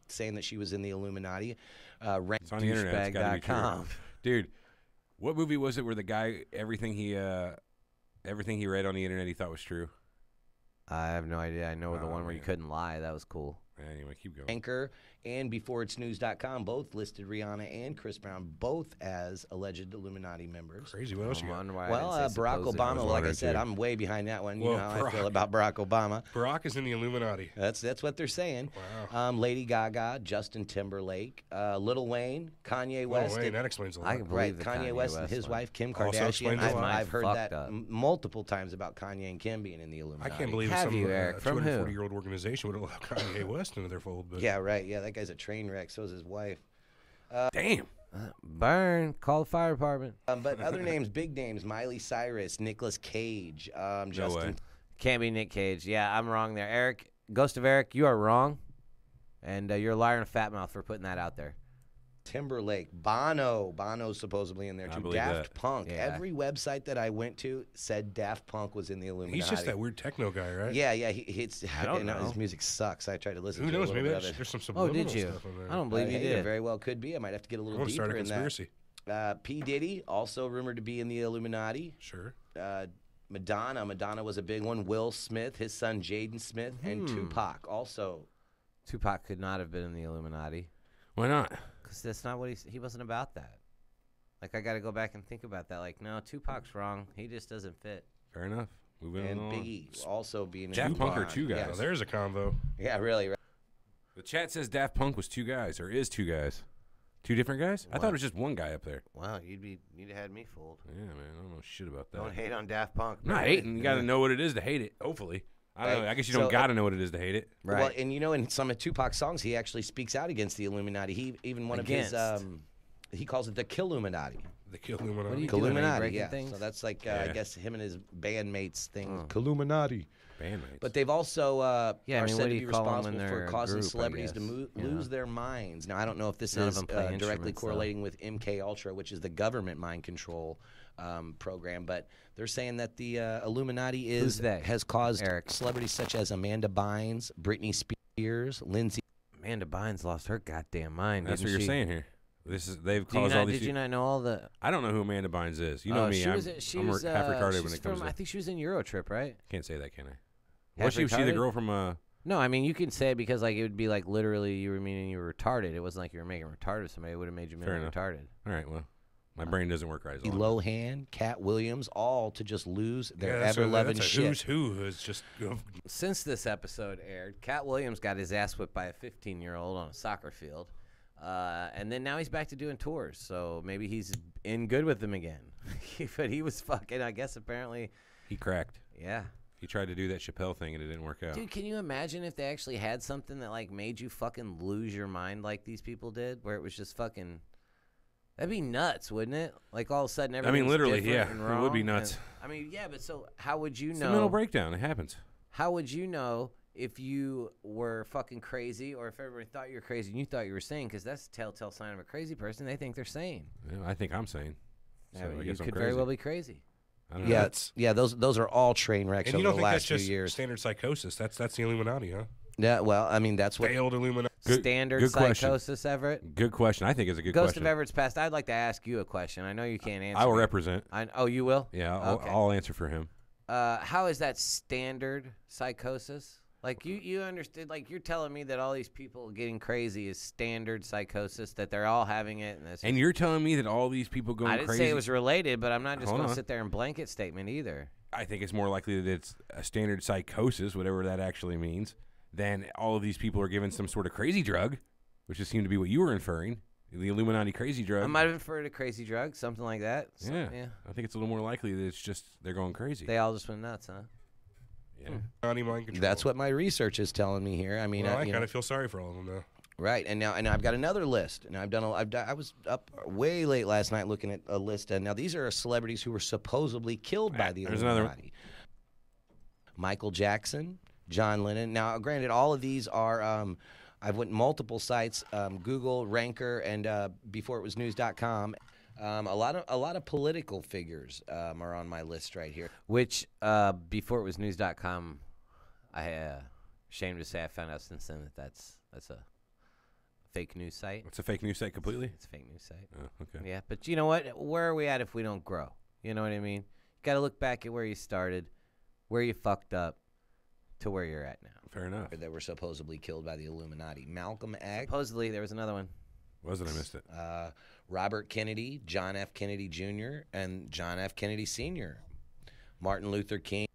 saying that she was in the Illuminati. It's on the internet. It's gotta be true. Dude, what movie was it where the guy, everything he read on the internet he thought was true? I have no idea. I know the one where you couldn't lie. That was cool. Anyway, keep going. Anchor and BeforeIt'sNews.com both listed Rihanna and Chris Brown both as alleged Illuminati members. Crazy. What else you got? Well, Barack Obama, like I said, I'm way behind that one. You know how I feel about Barack Obama. Barack is in the Illuminati. That's what they're saying. Wow. Lady Gaga, Justin Timberlake, Lil Wayne, Kanye West. Wayne, that explains a lot. I can believe Kanye West and his wife, Kim Also Kardashian. explains a lot. I've heard that multiple times about Kanye and Kim being in the Illuminati. I can't believe Have some you, Eric? From who? 240-year-old organization would allow Kanye West into their fold. But Yeah, right. Yeah, that guy's a train wreck. So is his wife. Damn. Burn. Call the fire department. But other names, big names: Miley Cyrus, Nicolas Cage, Justin. Can't be Nick Cage. Yeah, I'm wrong there. Eric, Ghost of Eric, you are wrong. And you're a liar and a fat mouth for putting that out there. Timberlake, Bono's supposedly in there too. Daft Punk. Yeah. Every website that I went to said Daft Punk was in the Illuminati. he's just that weird techno guy, right? Yeah. I don't know. His music sucks. I tried to listen Who to knows? it. Maybe there's some subliminal did you? stuff in there. I don't believe you There did. very well could be. I might have to get a little deeper start a in conspiracy. that. P. Diddy, also rumored to be in the Illuminati. Sure. Madonna was a big one. Will Smith, his son Jaden Smith, and Tupac also. Tupac could not have been in the Illuminati. Why not? Because that's not what he wasn't about that. Like, I got to go back and think about that. Like, no, Tupac's wrong. He just doesn't fit. Fair enough. Moving And on. Biggie also being Daft in Punk are 2 guys. Yeah. Now, there's a convo. Yeah, really. Right. The chat says Daft Punk was 2 guys, or is 2 guys. 2 different guys? I thought it was just 1 guy up there. Wow, you'd have had me fooled. Yeah, man, I don't know shit about that. Don't hate on Daft Punk. I'm not hating. You got to know what it is to hate it, hopefully. I don't know. I guess you don't got to know what it is to hate it. Right. Well, and in some of Tupac's songs, he actually speaks out against the Illuminati. He even one of his he calls it the Killuminati. The Killuminati. Killuminati, yeah. So that's like I guess him and his bandmates thing. Killuminati. Bandmates. But they've also are what said to do be you call them when responsible they're for a causing group, I celebrities to guess? lose their minds. Now I don't know if this None of is them play directly instruments, though. correlating with MK Ultra, which is the government mind control program, but they're saying that the Illuminati has caused celebrities such as Amanda Bynes, Britney Spears, Lindsay. Amanda Bynes lost her goddamn mind. That's what didn't you're she? saying here. They've caused all these. Did you not know all the? I don't know who Amanda Bynes is. You know me. I'm half retarded when it comes to. I think she was in Eurotrip, right? Can't say that, can I? Half Was she the retarded? girl from No, I mean you can say it because like it would be like literally you were meaning you were retarded. It wasn't like you were making retarded with somebody. It would have made you Fair really enough. retarded. All right, well, my brain doesn't work right. Lohan, Cat Williams, all to just lose their that's ever-loving that's a shit. who's who has just. Since this episode aired, Cat Williams got his ass whipped by a 15-year-old on a soccer field. And then now he's back to doing tours, so maybe he's in good with them again. But he was fucking, I guess apparently. He cracked. Yeah. He tried to do that Chappelle thing and it didn't work out. Dude, can you imagine if they actually had something that like made you fucking lose your mind like these people did, where it was just fucking. That'd be nuts, wouldn't it? Like all of a sudden everything's literally, different yeah, and it wrong. would be nuts. But so how would you It's know? a mental breakdown. It happens. How would you know if you were fucking crazy or if everybody thought you were crazy and you thought you were sane? Because that's a telltale sign of a crazy person. They think they're sane. Yeah, I think I'm sane. So I you guess I'm could crazy. very well be crazy. I don't know. Yeah, those are all train wrecks And over you don't the think last that's few just years. standard psychosis? That's the Illuminati, huh? Yeah, well, I mean that's what Failed Illuminati. Standard good question. psychosis, Everett. Good question. I think it's a good Ghost question. of Everett's past. I'd like to ask you a question. I know you can't answer. I will me. represent. Oh, you will? Yeah, Okay. I'll answer for him. How is that standard psychosis? Like you understood? Like you're telling me that all these people getting crazy is standard psychosis, that they're all having it, And you're telling me that all these people going I didn't crazy. say it was related, but I'm not just Hold going to on. sit there and blanket statement either. I think it's more likely that it's a standard psychosis, whatever that actually means, than all of these people are given some sort of crazy drug. which just seemed to be what you were inferring. The Illuminati crazy drug. I might have inferred a crazy drug, something like that. Yeah. I think it's a little more likely that it's just they're going crazy. They all just went nuts, huh? Yeah. Mind control. That's what my research is telling me here. I mean, I kind of feel sorry for all of them, though. Right, and I've got another list. And I was up way late last night looking at a list, and now these are celebrities who were supposedly killed by the There's Illuminati. another one. Michael Jackson, John Lennon. Now, granted, all of these are. I've went multiple sites, Google, Ranker, and before it was news.com. A lot of political figures are on my list right here. Which before it was news.com, I ashamed to say I found out since then that's a fake news site. It's a fake news site completely? It's a fake news site. Oh, okay. Yeah, but you know what? Where are we at if we don't grow? You know what I mean? You got to look back at where you started, where you fucked up, to where you're at now. Fair enough. That were supposedly killed by the Illuminati. Malcolm X. Supposedly, there was another one. Was it? I missed it. Robert Kennedy, John F. Kennedy Jr., and John F. Kennedy Sr., Martin Luther King.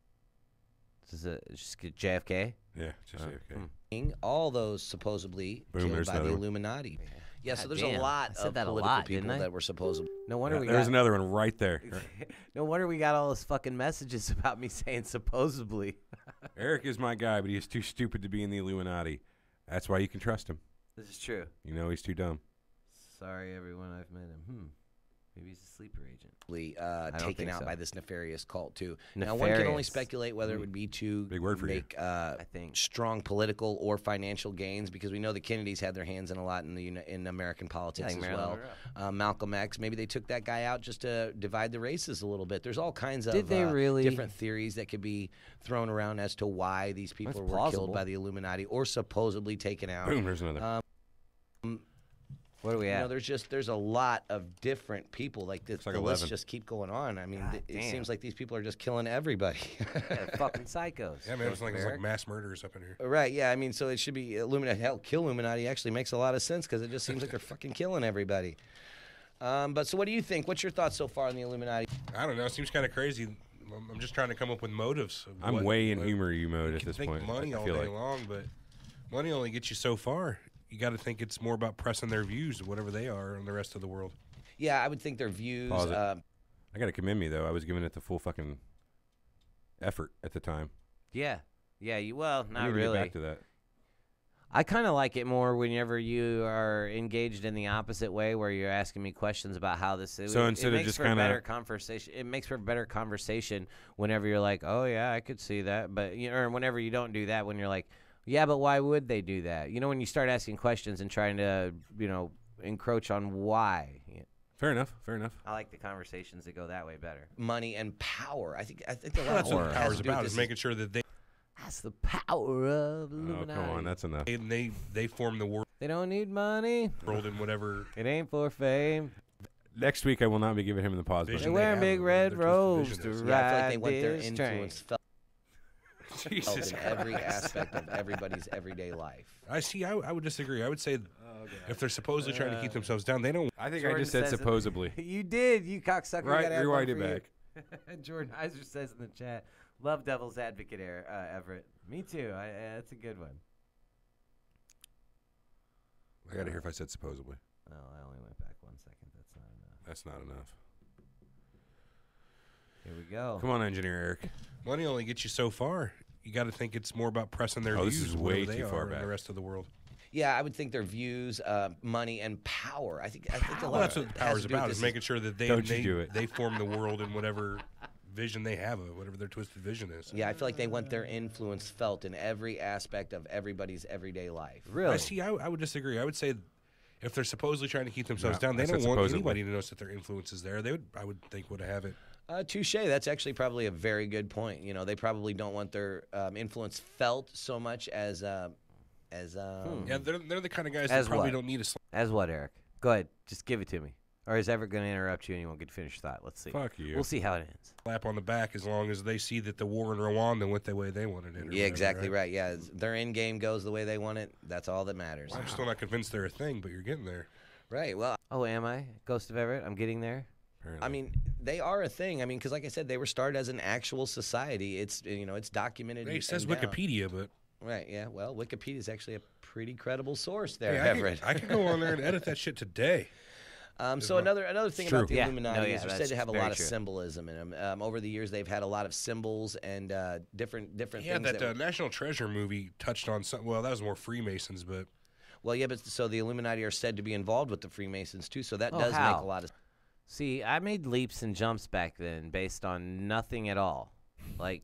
This is just JFK? Yeah, just JFK. All those supposedly killed by the Illuminati. Yeah, so there's a lot of political people that were supposedly. No wonder we there's got another one right there. No wonder we got all those fucking messages about me saying supposedly. Eric is my guy, but he's too stupid to be in the Illuminati. That's why you can trust him. This is true. You know he's too dumb. Sorry, everyone, I've met him. Maybe he's a sleeper agent. Taken out by this nefarious cult, too. Nefarious. Now, one can only speculate whether it would be to Big word for make I think strong political or financial gains, because we know the Kennedys had their hands in a lot in American politics as well. Malcolm X, maybe they took that guy out just to divide the races a little bit. There's all kinds of different theories that could be thrown around as to why these people were killed by the Illuminati or supposedly taken out. Boom, there's another. What are we at? There's a lot of different people. Like the 11. lists just keep going on. I mean, it seems like these people are just killing everybody. Yeah, fucking psychos. Yeah, man, it's like mass murders up in here. Right? Yeah, I mean, so it should be Illuminati. Hell, kill Illuminati actually makes a lot of sense because it just seems like they're fucking killing everybody. But so, what do you think? What's your thoughts so far on the Illuminati? I don't know. It seems kind of crazy. I'm just trying to come up with motives. I'm way in humor mode at this point. You can think money all day long, but money only gets you so far. You got to think it's more about pressing their views, whatever they are, on the rest of the world. Yeah, I would think their views. I got to commend me, though. I was giving it the full fucking effort at the time. Yeah. Yeah, not I need really. to get back to that. I kind of like it more whenever you are engaged in the opposite way, where you're asking me questions about how this is. So instead of just kind of conversation, it makes for a better conversation whenever you're like, oh yeah, I could see that, but or whenever you don't do that, when you're like, yeah, but why would they do that? When you start asking questions and trying to, encroach on why. Fair enough. I like the conversations that go that way better. Money and power. I think the that's what power's about, is making sure that they. That's the power of Illuminati. Oh, come on, that's enough. They form the world. They don't need money. World and whatever. It ain't for fame. Next week, I will not be giving him the pause button. They wear big red robes to ride I feel like they want their this influence train. felt in every aspect of everybody's everyday life. I see. I would disagree. I would say if they're supposedly trying to keep themselves down, they don't. I think Jordan I just said says supposedly. You did, you cocksucker. Right, rewind it back. Jordan Heiser says in the chat, love devil's advocate, Everett. Me too. That's a good one. I got to hear if I said supposedly. Oh, I only went back 1 second. That's not enough. That's not enough. Here we go. Come on, engineer Eric. Money only gets you so far. You got to think it's more about pressing their views. This is way too far in back. The rest of the world. Yeah, I would think their views, money, and power. I think a lot. Well, that's what power's about, is making sure that they form the world in whatever vision they have of it, whatever their twisted vision is. Yeah, I feel like they want their influence felt in every aspect of everybody's everyday life. Really? I see. I would disagree. I would say if they're supposedly trying to keep themselves down, they I don't said want supposedly. anybody to notice that their influence is there. They would, I would think, would have it. Touche. That's actually probably a very good point. They probably don't want their influence felt so much as. Yeah, they're the kind of guys that probably don't need a. As what, Eric? Go ahead. Just give it to me. Or is Everett going to interrupt you and you won't get to finish thought? Let's see. Fuck you. We'll see how it ends. Slap on the back as long as they see that the war in Rwanda went the way they wanted it. Yeah, exactly right. Yeah, their end game goes the way they want it. That's all that matters. I'm still not convinced they're a thing, but you're getting there. Right. Well. Oh, am I? Ghost of Everett? I'm getting there? Apparently. I mean, they are a thing. I mean, because like I said, they were started as an actual society. It's it's documented. It says down. Wikipedia, but Right, yeah. Well, Wikipedia is actually a pretty credible source there, Hey, Everett. I could go on there and edit that shit today. So another thing about the Yeah. Illuminati No, yeah, is they're said that's to have a very lot of true. symbolism in them. Over the years, they've had a lot of symbols and different Yeah, things. that National Treasure movie touched on something. Well, that was more Freemasons, but Well, yeah, but so the Illuminati are said to be involved with the Freemasons too. So that Oh, does how? make a lot of. See, I made leaps and jumps back then based on nothing at all. Like,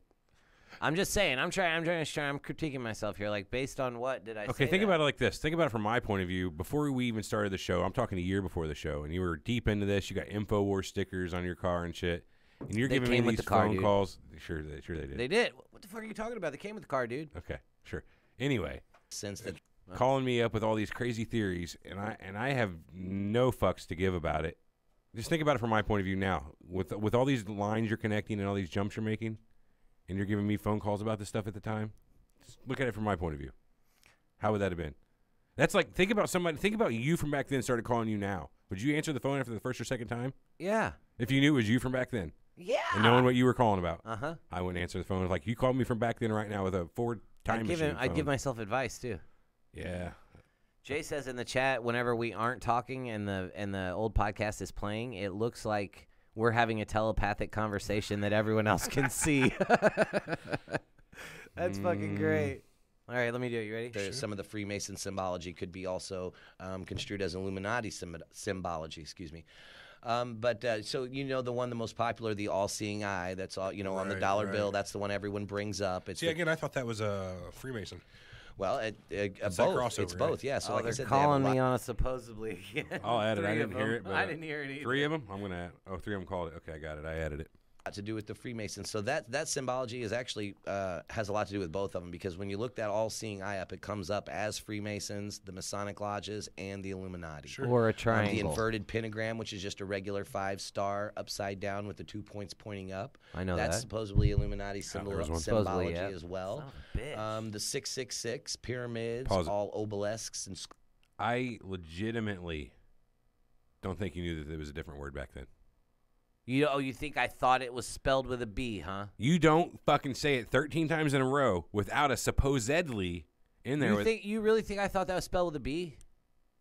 I'm just saying, I'm critiquing myself here. Like, based on what did I say? Okay, think that? about it like this. Think about it from my point of view. Before we even started the show, I'm talking a year before the show, and you were deep into this. You got InfoWars stickers on your car and shit, and you're They giving me came with these the car, phone dude. calls. Sure they did. They did. What the fuck are you talking about? They came with the car, dude. Okay, sure. Anyway, Since that calling me up with all these crazy theories, and I have no fucks to give about it. Just think about it from my point of view now. With all these lines you're connecting and all these jumps you're making, and you're giving me phone calls about this stuff at the time. Just look at it from my point of view. How would that have been? That's like think about you from back then started calling you now. Would you answer the phone after the first or second time? Yeah. If you knew it was you from back then. Yeah. And knowing what you were calling about. Uh-huh. I wouldn't answer the phone. Like you called me from back then right now with a forward time machine. I'd give phone. myself advice too. Yeah. Jay says in the chat, whenever we aren't talking and the old podcast is playing, it looks like we're having a telepathic conversation that everyone else can see. That's fucking great. All right, let me do it. You ready? Some of the Freemason symbology could be also construed as Illuminati symbology. Excuse me. So the most popular, the all-seeing eye. That's all on the dollar bill. That's the one everyone brings up. It's again, I thought that was a Freemason. Well, It's both. that crossover, It's both. right? Yeah. So They're like I said, calling me on a supposedly again. I'll add it. I Three of didn't hear it. them. But, I didn't hear it either. 3 of them? I'm going to add. Oh, 3 of them called it. Okay, I got it. I added it. To do with the Freemasons. So that symbology is actually has a lot to do with both of them, because when you look that all-seeing eye up, it comes up as Freemasons, the Masonic lodges, and the Illuminati. Sure. Or a The triangle. inverted pentagram, which is just a regular 5-star upside down with the 2 points pointing up. I know That's that. supposedly Illuminati symbology Supposedly, yeah. as well. Son of a bitch. The 666 pyramids, Pause it. all obelisks and. I legitimately don't think you knew that there was a different word back then. You think I thought it was spelled with a B, huh? You don't fucking say it 13 times in a row without a supposedly in there. You really think I thought that was spelled with a B?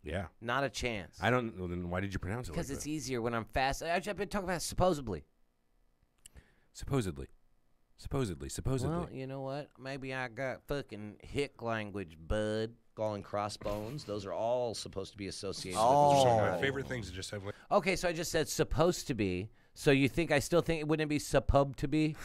Yeah. Not a chance. I don't. Well, then why did you pronounce it like that? Because it's easier when I'm fast. I've been talking about supposedly. Supposedly. Well, you know what? Maybe I got fucking hick language, bud. Skull and crossbones. Those are all supposed to be associated Those with are some the of my Illuminati. favorite things to just have. Okay, so I just said supposed to be. So you think I still think it wouldn't be supposed to be?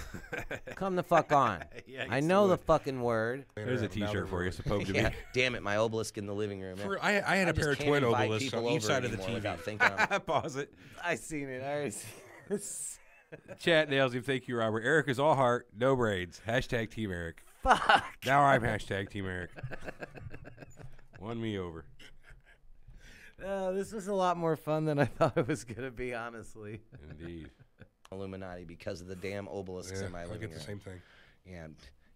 Come the fuck on. Yeah, I know the fucking word. There's a T-shirt for you. Supposed to be. Yeah, damn it, my obelisk in the living room. I had a just pair of can't twin invite obelisks people on each over side of the anymore TV. without thinking I'm- Pause it. I seen it. I already seen it. Chat nails him. Thank you, Robert. Eric is all heart, no braids. Hashtag Team Eric. Fuck. Now I'm hashtag Team Eric. Won me over. This was a lot more fun than I thought it was going to be, honestly. Indeed. Illuminati because of the damn obelisks in my I living get room. the same thing. Yeah,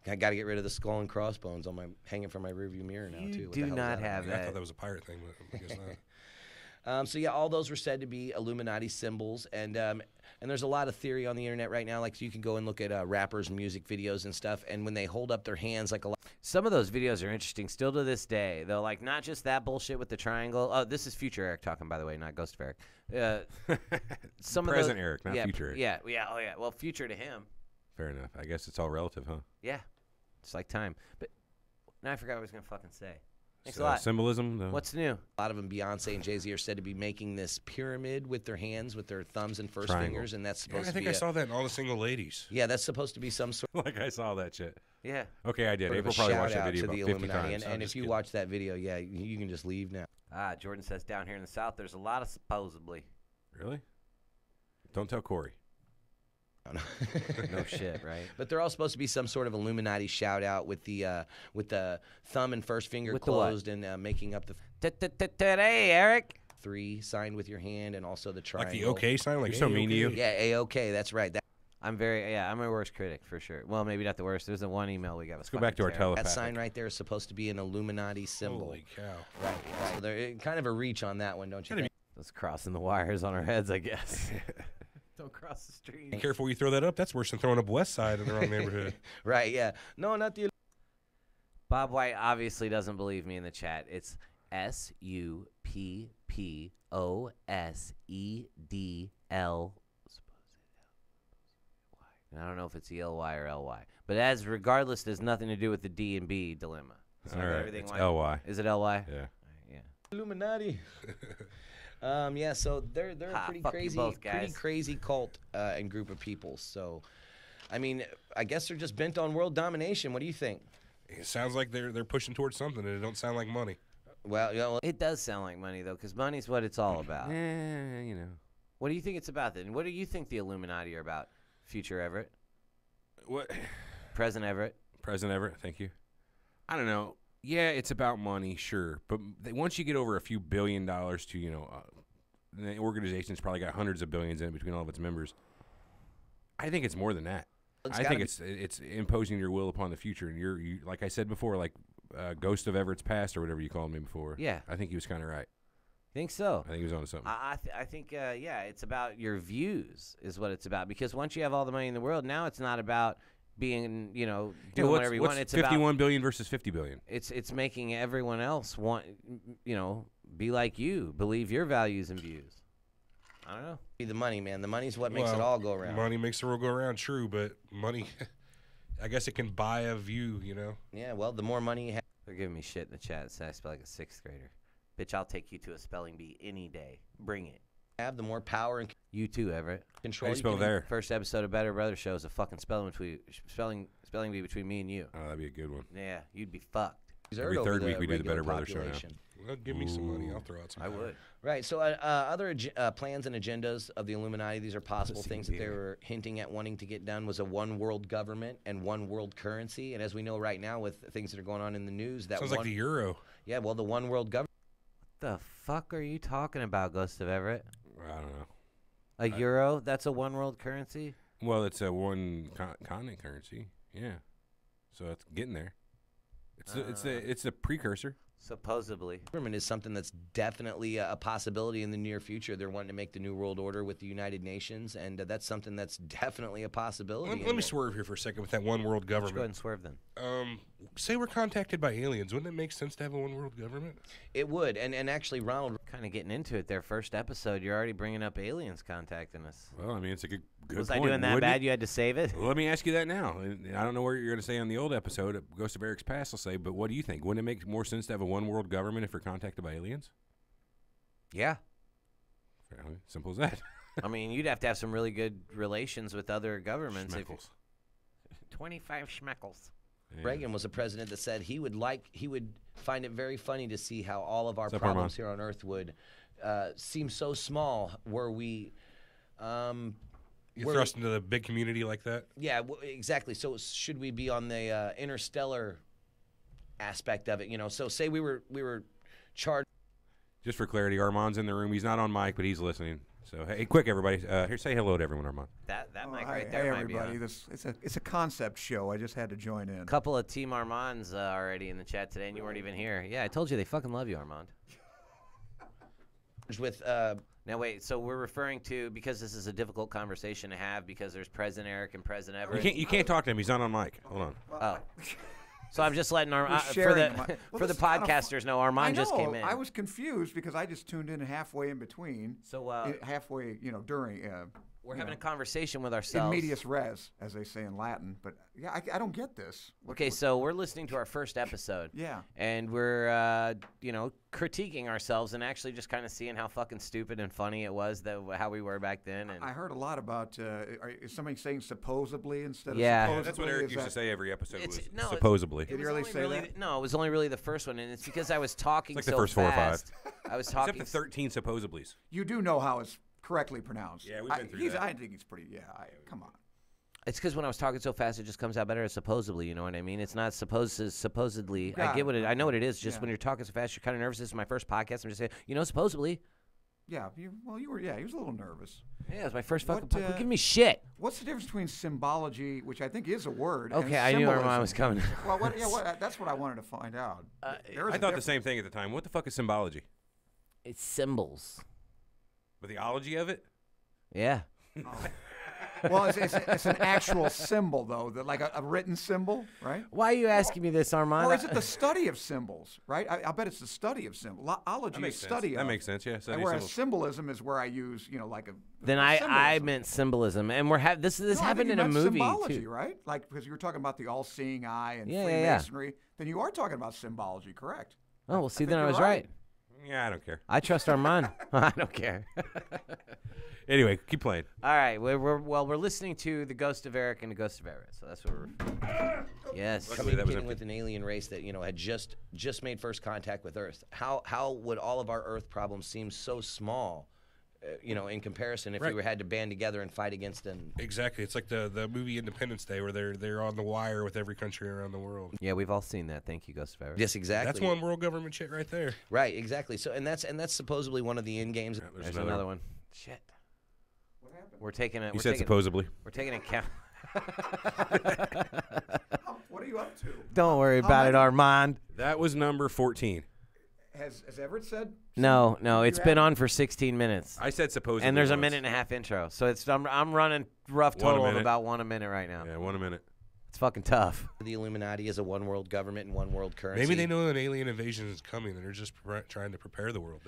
I got to get rid of the skull and crossbones on my hanging from my rearview mirror now You too. What do the hell is not that have about? I thought that was a pirate thing, but I guess not. So yeah, all those were said to be Illuminati symbols, and there's a lot of theory on the internet right now. Like you can go and look at rappers' music videos and stuff, and when they hold up their hands, like a lot. Some of those videos are interesting still to this day. They'll like not just that bullshit with the triangle. Oh, this is future Eric talking, by the way, not Ghost of Eric. Some Present of those, Eric, not yeah, future Eric. Yeah. Oh yeah. Well, future to him. Fair enough. I guess it's all relative, huh? Yeah. It's like time. But now I forgot what I was gonna fucking say. Thanks a lot. Symbolism. Though. What's new? A lot of them, Beyonce and Jay-Z, are said to be making this pyramid with their hands, with their thumbs and first Triangle. fingers, and that's Yeah, supposed I to think be I saw that in All the Single Ladies. Yeah, that's supposed to be some sort Like I saw that shit. Yeah. Okay, I did. of a April probably watched that shout-out video to about the 50 Illuminati. times. And if you watch that video, yeah, you can just leave now. Jordan says down here in the South, there's a lot of supposedly. Really? Don't tell Corey. No shit, right? But they're all supposed to be some sort of Illuminati shout out with the thumb and first finger With the what? closed and making up the Today, Eric. 3 signed with your hand and also the Like triangle. the OK sign? Like You're so mean to you. Yeah, A-OK, that's right. I'm my worst critic for sure. Well, maybe not the worst. There's the one email we got. Let's go back to our That telepathic. sign right there is supposed to be an Illuminati symbol. Holy cow. Right. So they're kind of a reach on that one, don't you think? That's crossing the wires on our heads, I guess. Don't cross the street. Be careful where you throw that up. That's worse than throwing up West Side in the wrong neighborhood. Right, yeah. No, not the Bob White obviously doesn't believe me in the chat. It's SUPPOSEDL. I don't know if it's ELY or LY. But as regardless, there's nothing to do with the D and B dilemma. All right, it's LY. Is it LY? Yeah. Yeah. Illuminati. Yeah, so they're a pretty crazy cult and group of people. So, I mean, I guess they're just bent on world domination. What do you think? It sounds like they're pushing towards something, and it don't sound like money. Well, you know, it does sound like money though, because money's what it's all about. You know. What do you think it's about then? What do you think the Illuminati are about? Future Everett. What? President Everett. President Everett. Thank you. I don't know. Yeah, it's about money, sure, but once you get over a few $1 billion to the organization's probably got hundreds of billions in it between all of its members. I think it's more than that. I think it's imposing your will upon the future, and you like I said before, like Ghost of Everett's Past or whatever you called me before. Yeah, I think he was kind of right. Think so? I think he was onto something. I think yeah, it's about your views is what it's about, because once you have all the money in the world, now it's not about being doing whatever you want. It's 51 billion versus 50 billion. It's making everyone else want be like you, believe your values and views. I don't know. The money, man. The money's what makes it all go around. Money makes the world go around, true, but money, I guess it can buy a view, Yeah, well, the more money you have. They're giving me shit in the chat. So I spell like a 6th grader. Bitch, I'll take you to a spelling bee any day. Bring it. Have the more power and you too, Everett. Control. How do you spell there? First episode of Better Brother Show is a fucking spelling bee between me and you. Oh, that'd be a good one. Yeah, you'd be fucked. Every third week we do the Better Brother Show now. Well, give me some money. I'll throw out some. I would. Right. So other plans and agendas of the Illuminati, these are possible things that they were hinting at wanting to get done, was a one world government and one world currency. And as we know right now with things that are going on in the news, that sounds like the euro. Yeah, well, the one world government. What the fuck are you talking about, Ghost of Everett? I don't know. A euro? That's a one world currency? Well, it's a one continent currency. Yeah. So it's getting there. It's the precursor. Supposedly. Government is something that's definitely a possibility in the near future. They're wanting to make the New World Order with the United Nations, and that's something that's definitely a possibility. Let me swerve here for a second with that one world government. Go ahead and swerve then. Say we're contacted by aliens. Wouldn't it make sense to have a one world government? It would, and actually, Ronald, kind of getting into it there. First episode, you're already bringing up aliens contacting us. Well, I mean, it's a good Was point. I doing that bad? You had to save it? Well, let me ask you that now. I don't know what you're going to say on the old episode. Ghost of Eric's Past will say, but what do you think? Wouldn't it make more sense to have a one world government if we're contacted by aliens? Yeah. Fairly simple as that. I mean, you'd have to have some really good relations with other governments. 25 schmeckles. Yeah. Reagan was a president that said he would find it very funny to see how all of our problems here on Earth would seem so small were we you're thrust into the big community like that? Yeah, exactly. So should we be on the interstellar aspect of it, So say we were charged. Just for clarity, Armand's in the room. He's not on mic, but he's listening. So hey, quick, everybody! Here, say hello to everyone, Armand. That mic right there. Hey, everybody! It's a concept show. I just had to join in. A couple of Team Armands already in the chat today, and you weren't even here. Yeah, I told you they fucking love you, Armand. With now wait, so we're referring to, because this is a difficult conversation to have because there's President Eric and President Everett. You can't talk to him. He's not on mic. Hold on. Oh. So I'm just letting for the podcasters know Armand just came in. I was confused because I just tuned in halfway in between. So halfway, during. We're having a conversation with ourselves. In medias res, as they say in Latin. But yeah, I don't get this. Okay, so we're listening to our first episode. Yeah. And we're critiquing ourselves and actually just kind of seeing how fucking stupid and funny it was how we were back then. And I heard a lot about is somebody saying supposedly instead of supposedly? Yeah, that's what Eric used to say every episode. Supposedly. Did he really say that? No, it was only really the first one, and it's because I was talking like so the first fast. 4 or 5. I was talking. Except the 13 supposedlys. You do know how it's correctly pronounced. Yeah, we've been through that. I think he's pretty. Yeah, come on. It's because when I was talking so fast, it just comes out better as supposedly. You know what I mean? It's not supposedly. I get what it. I know what it is. Just when you're talking so fast, you're kind of nervous. This is my first podcast. I'm just saying, supposedly. Yeah, you were. Yeah, he was a little nervous. Yeah, it was my first fucking podcast. Give me shit. What's the difference between symbology, which I think is a word? Okay, and I knew symbolism? Armand was coming. Well, that's what I wanted to find out. I thought the same thing at the time. What the fuck is symbology? It's symbols. The theology of it? Yeah. Well, it's an actual symbol, though, like a written symbol, right? Why are you asking me this, Armand? Or is it the study of symbols, right? I bet it's the study of symbols. Ology is study of. That makes sense, yeah. Whereas symbolism is where I use, like a. Then I meant symbolism, and this happened in a movie symbology, too, right? Like because you were talking about the all-seeing eye and Freemasonry. Yeah. Then you are talking about symbology, correct? Oh, well, see, then I was right. Yeah, I don't care. I trust Armand. I don't care. Anyway, keep playing. All right, we're listening to the Ghost of Eric and the Ghost of Everett, so that's what we're. Yes. Communicating with an alien race that had just made first contact with Earth. How would all of our Earth problems seem so small? In comparison, if we had to band together and fight against them. Exactly. It's like the movie Independence Day where they're on the wire with every country around the world. Yeah, we've all seen that. Thank you, Ghost of Everett. Yes, exactly. That's one world government shit right there. Right, exactly. So and that's supposedly one of the end games. Yeah, there's another one. Shit. What happened? We're taking it. You said supposedly. We're taking account. What are you up to? Don't worry about it, Armand. That was number 14. Has Everett said? No, it's been on for 16 minutes. I said supposedly. And there's a minute and a half intro, so I'm running rough total of about 1 minute right now. Yeah, 1 minute. It's fucking tough. The Illuminati is a one world government and one world currency. Maybe they know an alien invasion is coming and they're just trying to prepare the world.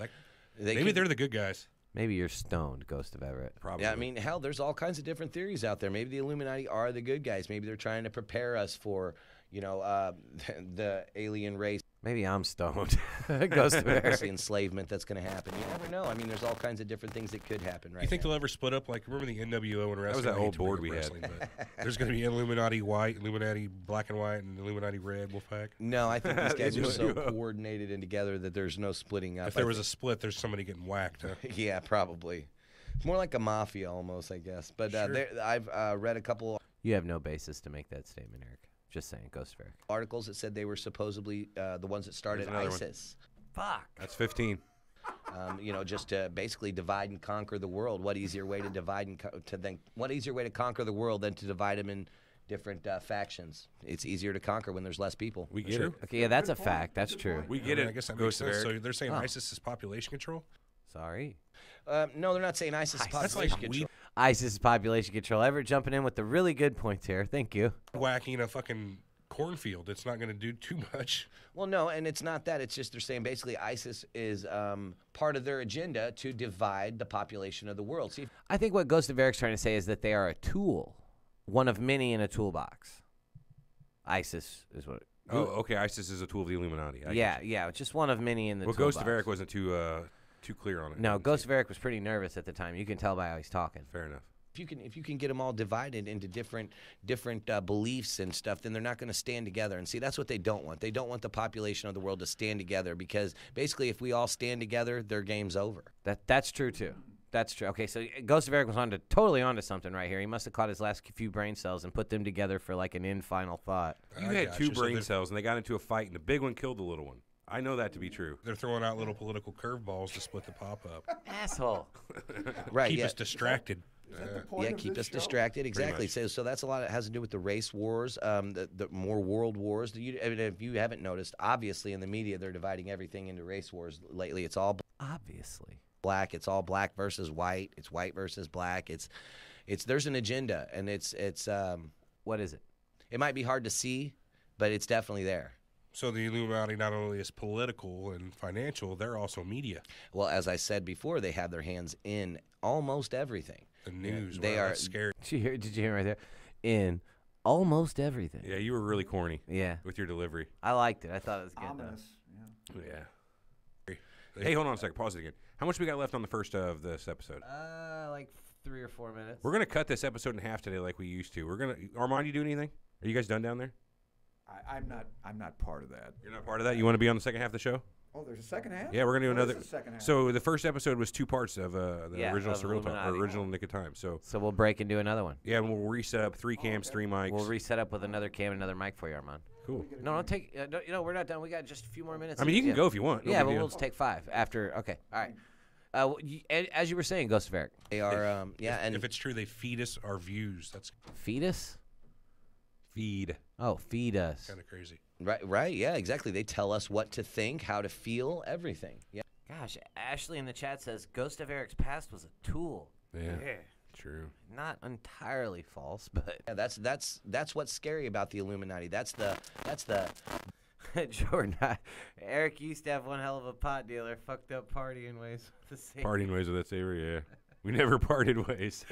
Maybe they're the good guys. Maybe you're stoned, Ghost of Everett. Probably. Yeah, I mean, hell, there's all kinds of different theories out there. Maybe the Illuminati are the good guys. Maybe they're trying to prepare us for, the alien race. Maybe I'm stoned. Ghost of Eric. The enslavement that's going to happen. You never know. I mean, there's all kinds of different things that could happen right You think now. they'll ever split up? Like, remember the NWO and wrestling? That was that old board we had. But there's going to be Illuminati white, Illuminati black and white, and Illuminati red, Wolfpack. No, I think these guys are so coordinated and together that there's no splitting up. If there was a split, there's somebody getting whacked. Huh? Yeah, probably. It's more like a mafia almost, I guess. But Sure. I've read a couple. You have no basis to make that statement, Eric. Just saying, Ghost of Eric. Articles that said they were supposedly the ones that started ISIS. Fuck. That's 15. Just to basically divide and conquer the world. What easier way to divide and what easier way to conquer the world than to divide them in different factions? It's easier to conquer when there's less people. We get it. Okay, yeah, that's a fact. That's true. We get it. I guess that makes sense. So they're saying ISIS is population control? Sorry. No, they're not saying ISIS is population control. ISIS is population control. Everett jumping in with the really good points here. Thank you. Whacking a fucking cornfield. It's not going to do too much. Well, no, and it's not that. It's just they're saying basically ISIS is part of their agenda to divide the population of the world. See, I think what Ghost of Eric's trying to say is that they are a tool, one of many in a toolbox. ISIS is what. Oh, okay. ISIS is a tool of the Illuminati. Yeah, just one of many in the toolbox. Well, Ghost of Eric wasn't too clear on it. No, Ghost of Eric was pretty nervous at the time. You can tell by how he's talking. Fair enough. If you can get them all divided into different beliefs and stuff, then they're not going to stand together. And see, that's what they don't want. They don't want the population of the world to stand together because basically, if we all stand together, their game's over. That's true too. That's true. Okay, so Ghost of Eric was totally onto something right here. He must have caught his last few brain cells and put them together for like an end final thought. You had two brain cells, and they got into a fight, and the big one killed the little one. I know that to be true. They're throwing out little political curveballs to split the pop up. Asshole. Right. Keep us distracted. Keep us distracted. Exactly. So that's a lot. It has to do with the race wars, the more world wars. If you haven't noticed, obviously in the media they're dividing everything into race wars lately. It's all obviously black. It's all black versus white. It's white versus black. It's there's an agenda, and it's what is it? It might be hard to see, but it's definitely there. So the Illuminati not only is political and financial, they're also media. Well, as I said before, they have their hands in almost everything. The news. They are scary. Did you hear right there? In almost everything. Yeah, you were really corny. Yeah. With your delivery. I liked it. I thought it was good. Ominous. Yeah. Hey, hold on a second. Pause it again. How much we got left on the first of this episode? Like 3 or 4 minutes. We're gonna cut this episode in half today, like we used to. Armand, you do anything? Are you guys done down there? I'm not part of that. You're not part of that? You want to be on the second half of the show? Oh, there's a second half? Yeah, we're going to do What another. is the second half? So the first episode was 2 parts of the original of Surreal Talk, or Illuminati. original Nick of Time. So we'll break and do another one. Yeah, and we'll reset up 3 cams, 3 mics. We'll reset up with another cam and another mic for you, Armand. Cool. No, don't take. We're not done. We got just a few more minutes. I mean, you can go if you want. Yeah, but we'll just take 5 after. Okay, all right. As you were saying, Ghost of Eric. They are, and if it's true, they feed us our views. That's feed us. Feed. Oh, feed us. Kind of crazy. Right, yeah, exactly. They tell us what to think, how to feel, everything. Yeah. Gosh, Ashley in the chat says Ghost of Eric's past was a tool. Yeah. True. Not entirely false, but Yeah, that's what's scary about the Illuminati. That's the Jordan, Eric used to have one hell of a pot dealer. Fucked up partying ways. The same. Parting ways with that Savory, yeah. We never parted ways.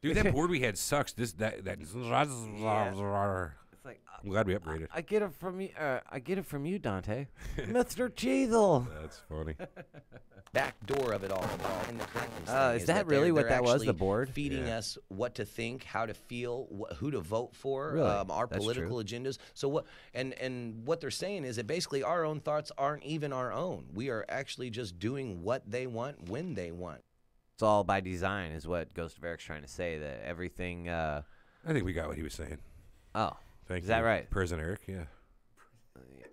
Dude, that board we had sucks. That. Yeah. It's like I'm glad we upgraded. I get it from you. I get it from you, Dante. Mr. Cheadle. That's funny. back door of it all. In the is that really what that was? The board feeding us what to think, how to feel, who to vote for, Really? our That's political true. agendas. So what? And what they're saying is that basically our own thoughts aren't even our own. We are actually just doing what they want when they want. It's all by design, is what Ghost of Eric's trying to say. That everything. I think we got what he was saying. Oh, Thank is that you, right? President Eric, yeah.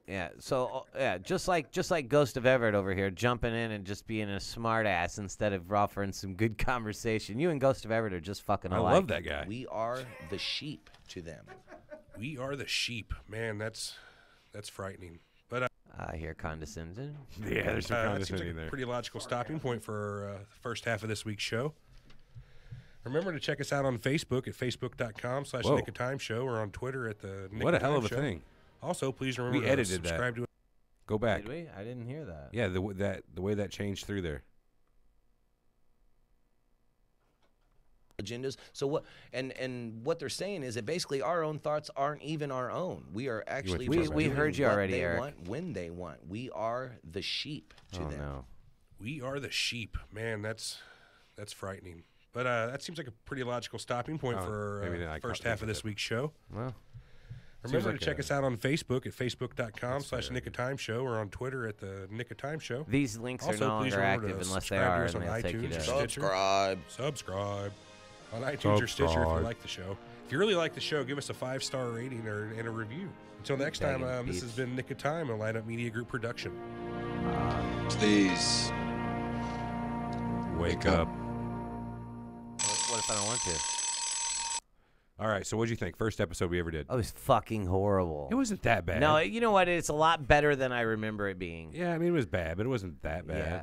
Yeah. So yeah, just like Ghost of Everett over here, jumping in and just being a smart ass instead of offering some good conversation. You and Ghost of Everett are just fucking alike. I love that guy. We are the sheep to them. We are the sheep, man. That's frightening. But I hear condescending. Yeah, there's some that seems condescending like a there. pretty logical stopping point for the first half of this week's show. Remember to check us out on Facebook at facebook.com/Nick of Time Show or on Twitter at the Nick What a of hell Time of a Show. thing. Also, please remember We to edited that. subscribe to Go back. Did we? I didn't hear that. Yeah, the way that changed through there. Agendas. So what? And what they're saying is that basically our own thoughts aren't even our own. We are actually We just doing heard you what already, they Eric. want when they want. We are the sheep to them. No. We are the sheep, man. That's frightening. But that seems like a pretty logical stopping point for maybe I first caught half of that. this week's show. Well, remember like to check a- us out on Facebook at facebook.com/Nick of Time Show or on Twitter at the Nick of Time Show. These links Also, are no please longer remember active to unless they subscribe are, to us and on they'll take you iTunes to or Stitcher. Subscribe on iTunes or Stitcher if you Subscribe. like the show. If you really like the show, give us a 5-star rating and a review. Until next time, Begging this has peeps. been Nick of Time, a Light Up Media Group production. Please Wake up. What if I don't want to? All right, so what'd you think? First episode we ever did. Oh, it was fucking horrible. It wasn't that bad. No, you know what? It's a lot better than I remember it being. Yeah, I mean, it was bad, but it wasn't that bad. Yeah.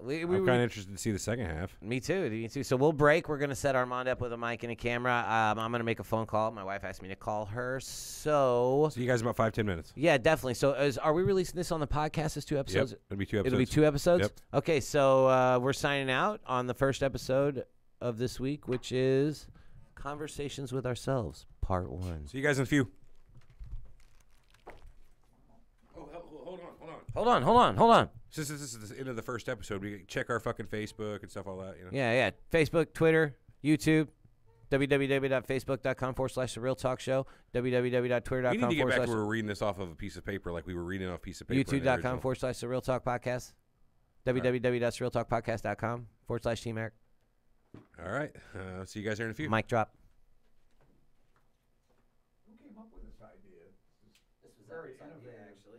I'm kind of interested to see the second half. Me too. Me too. So we'll break. We're gonna set Armand up with a mic and a camera. I'm gonna make a phone call. My wife asked me to call her. So you guys about 5-10 minutes. yeah, definitely. So are we releasing this on the podcast as 2 episodes? Yep, it'll be 2 episodes. It'll be 2 episodes. Yep. Okay, so we're signing out on the first episode of this week, which is Conversations with Ourselves, Part 1. See you guys in a few. Oh, hold on. Hold on. Since this is the end of the first episode, we can check our fucking Facebook and stuff, all that. You know. Yeah. Facebook, Twitter, YouTube, www.facebook.com/Surreal Talk Show, www.twitter.com/. We need to get back to where we're reading this off of a piece of paper, like we were reading off a piece of paper. YouTube.com/Surreal Talk Podcast, www.surrealtalkpodcast.com/Team Eric. All right. See you guys here in a few. Mic drop. Who came up with this idea? This is very innovative. actually.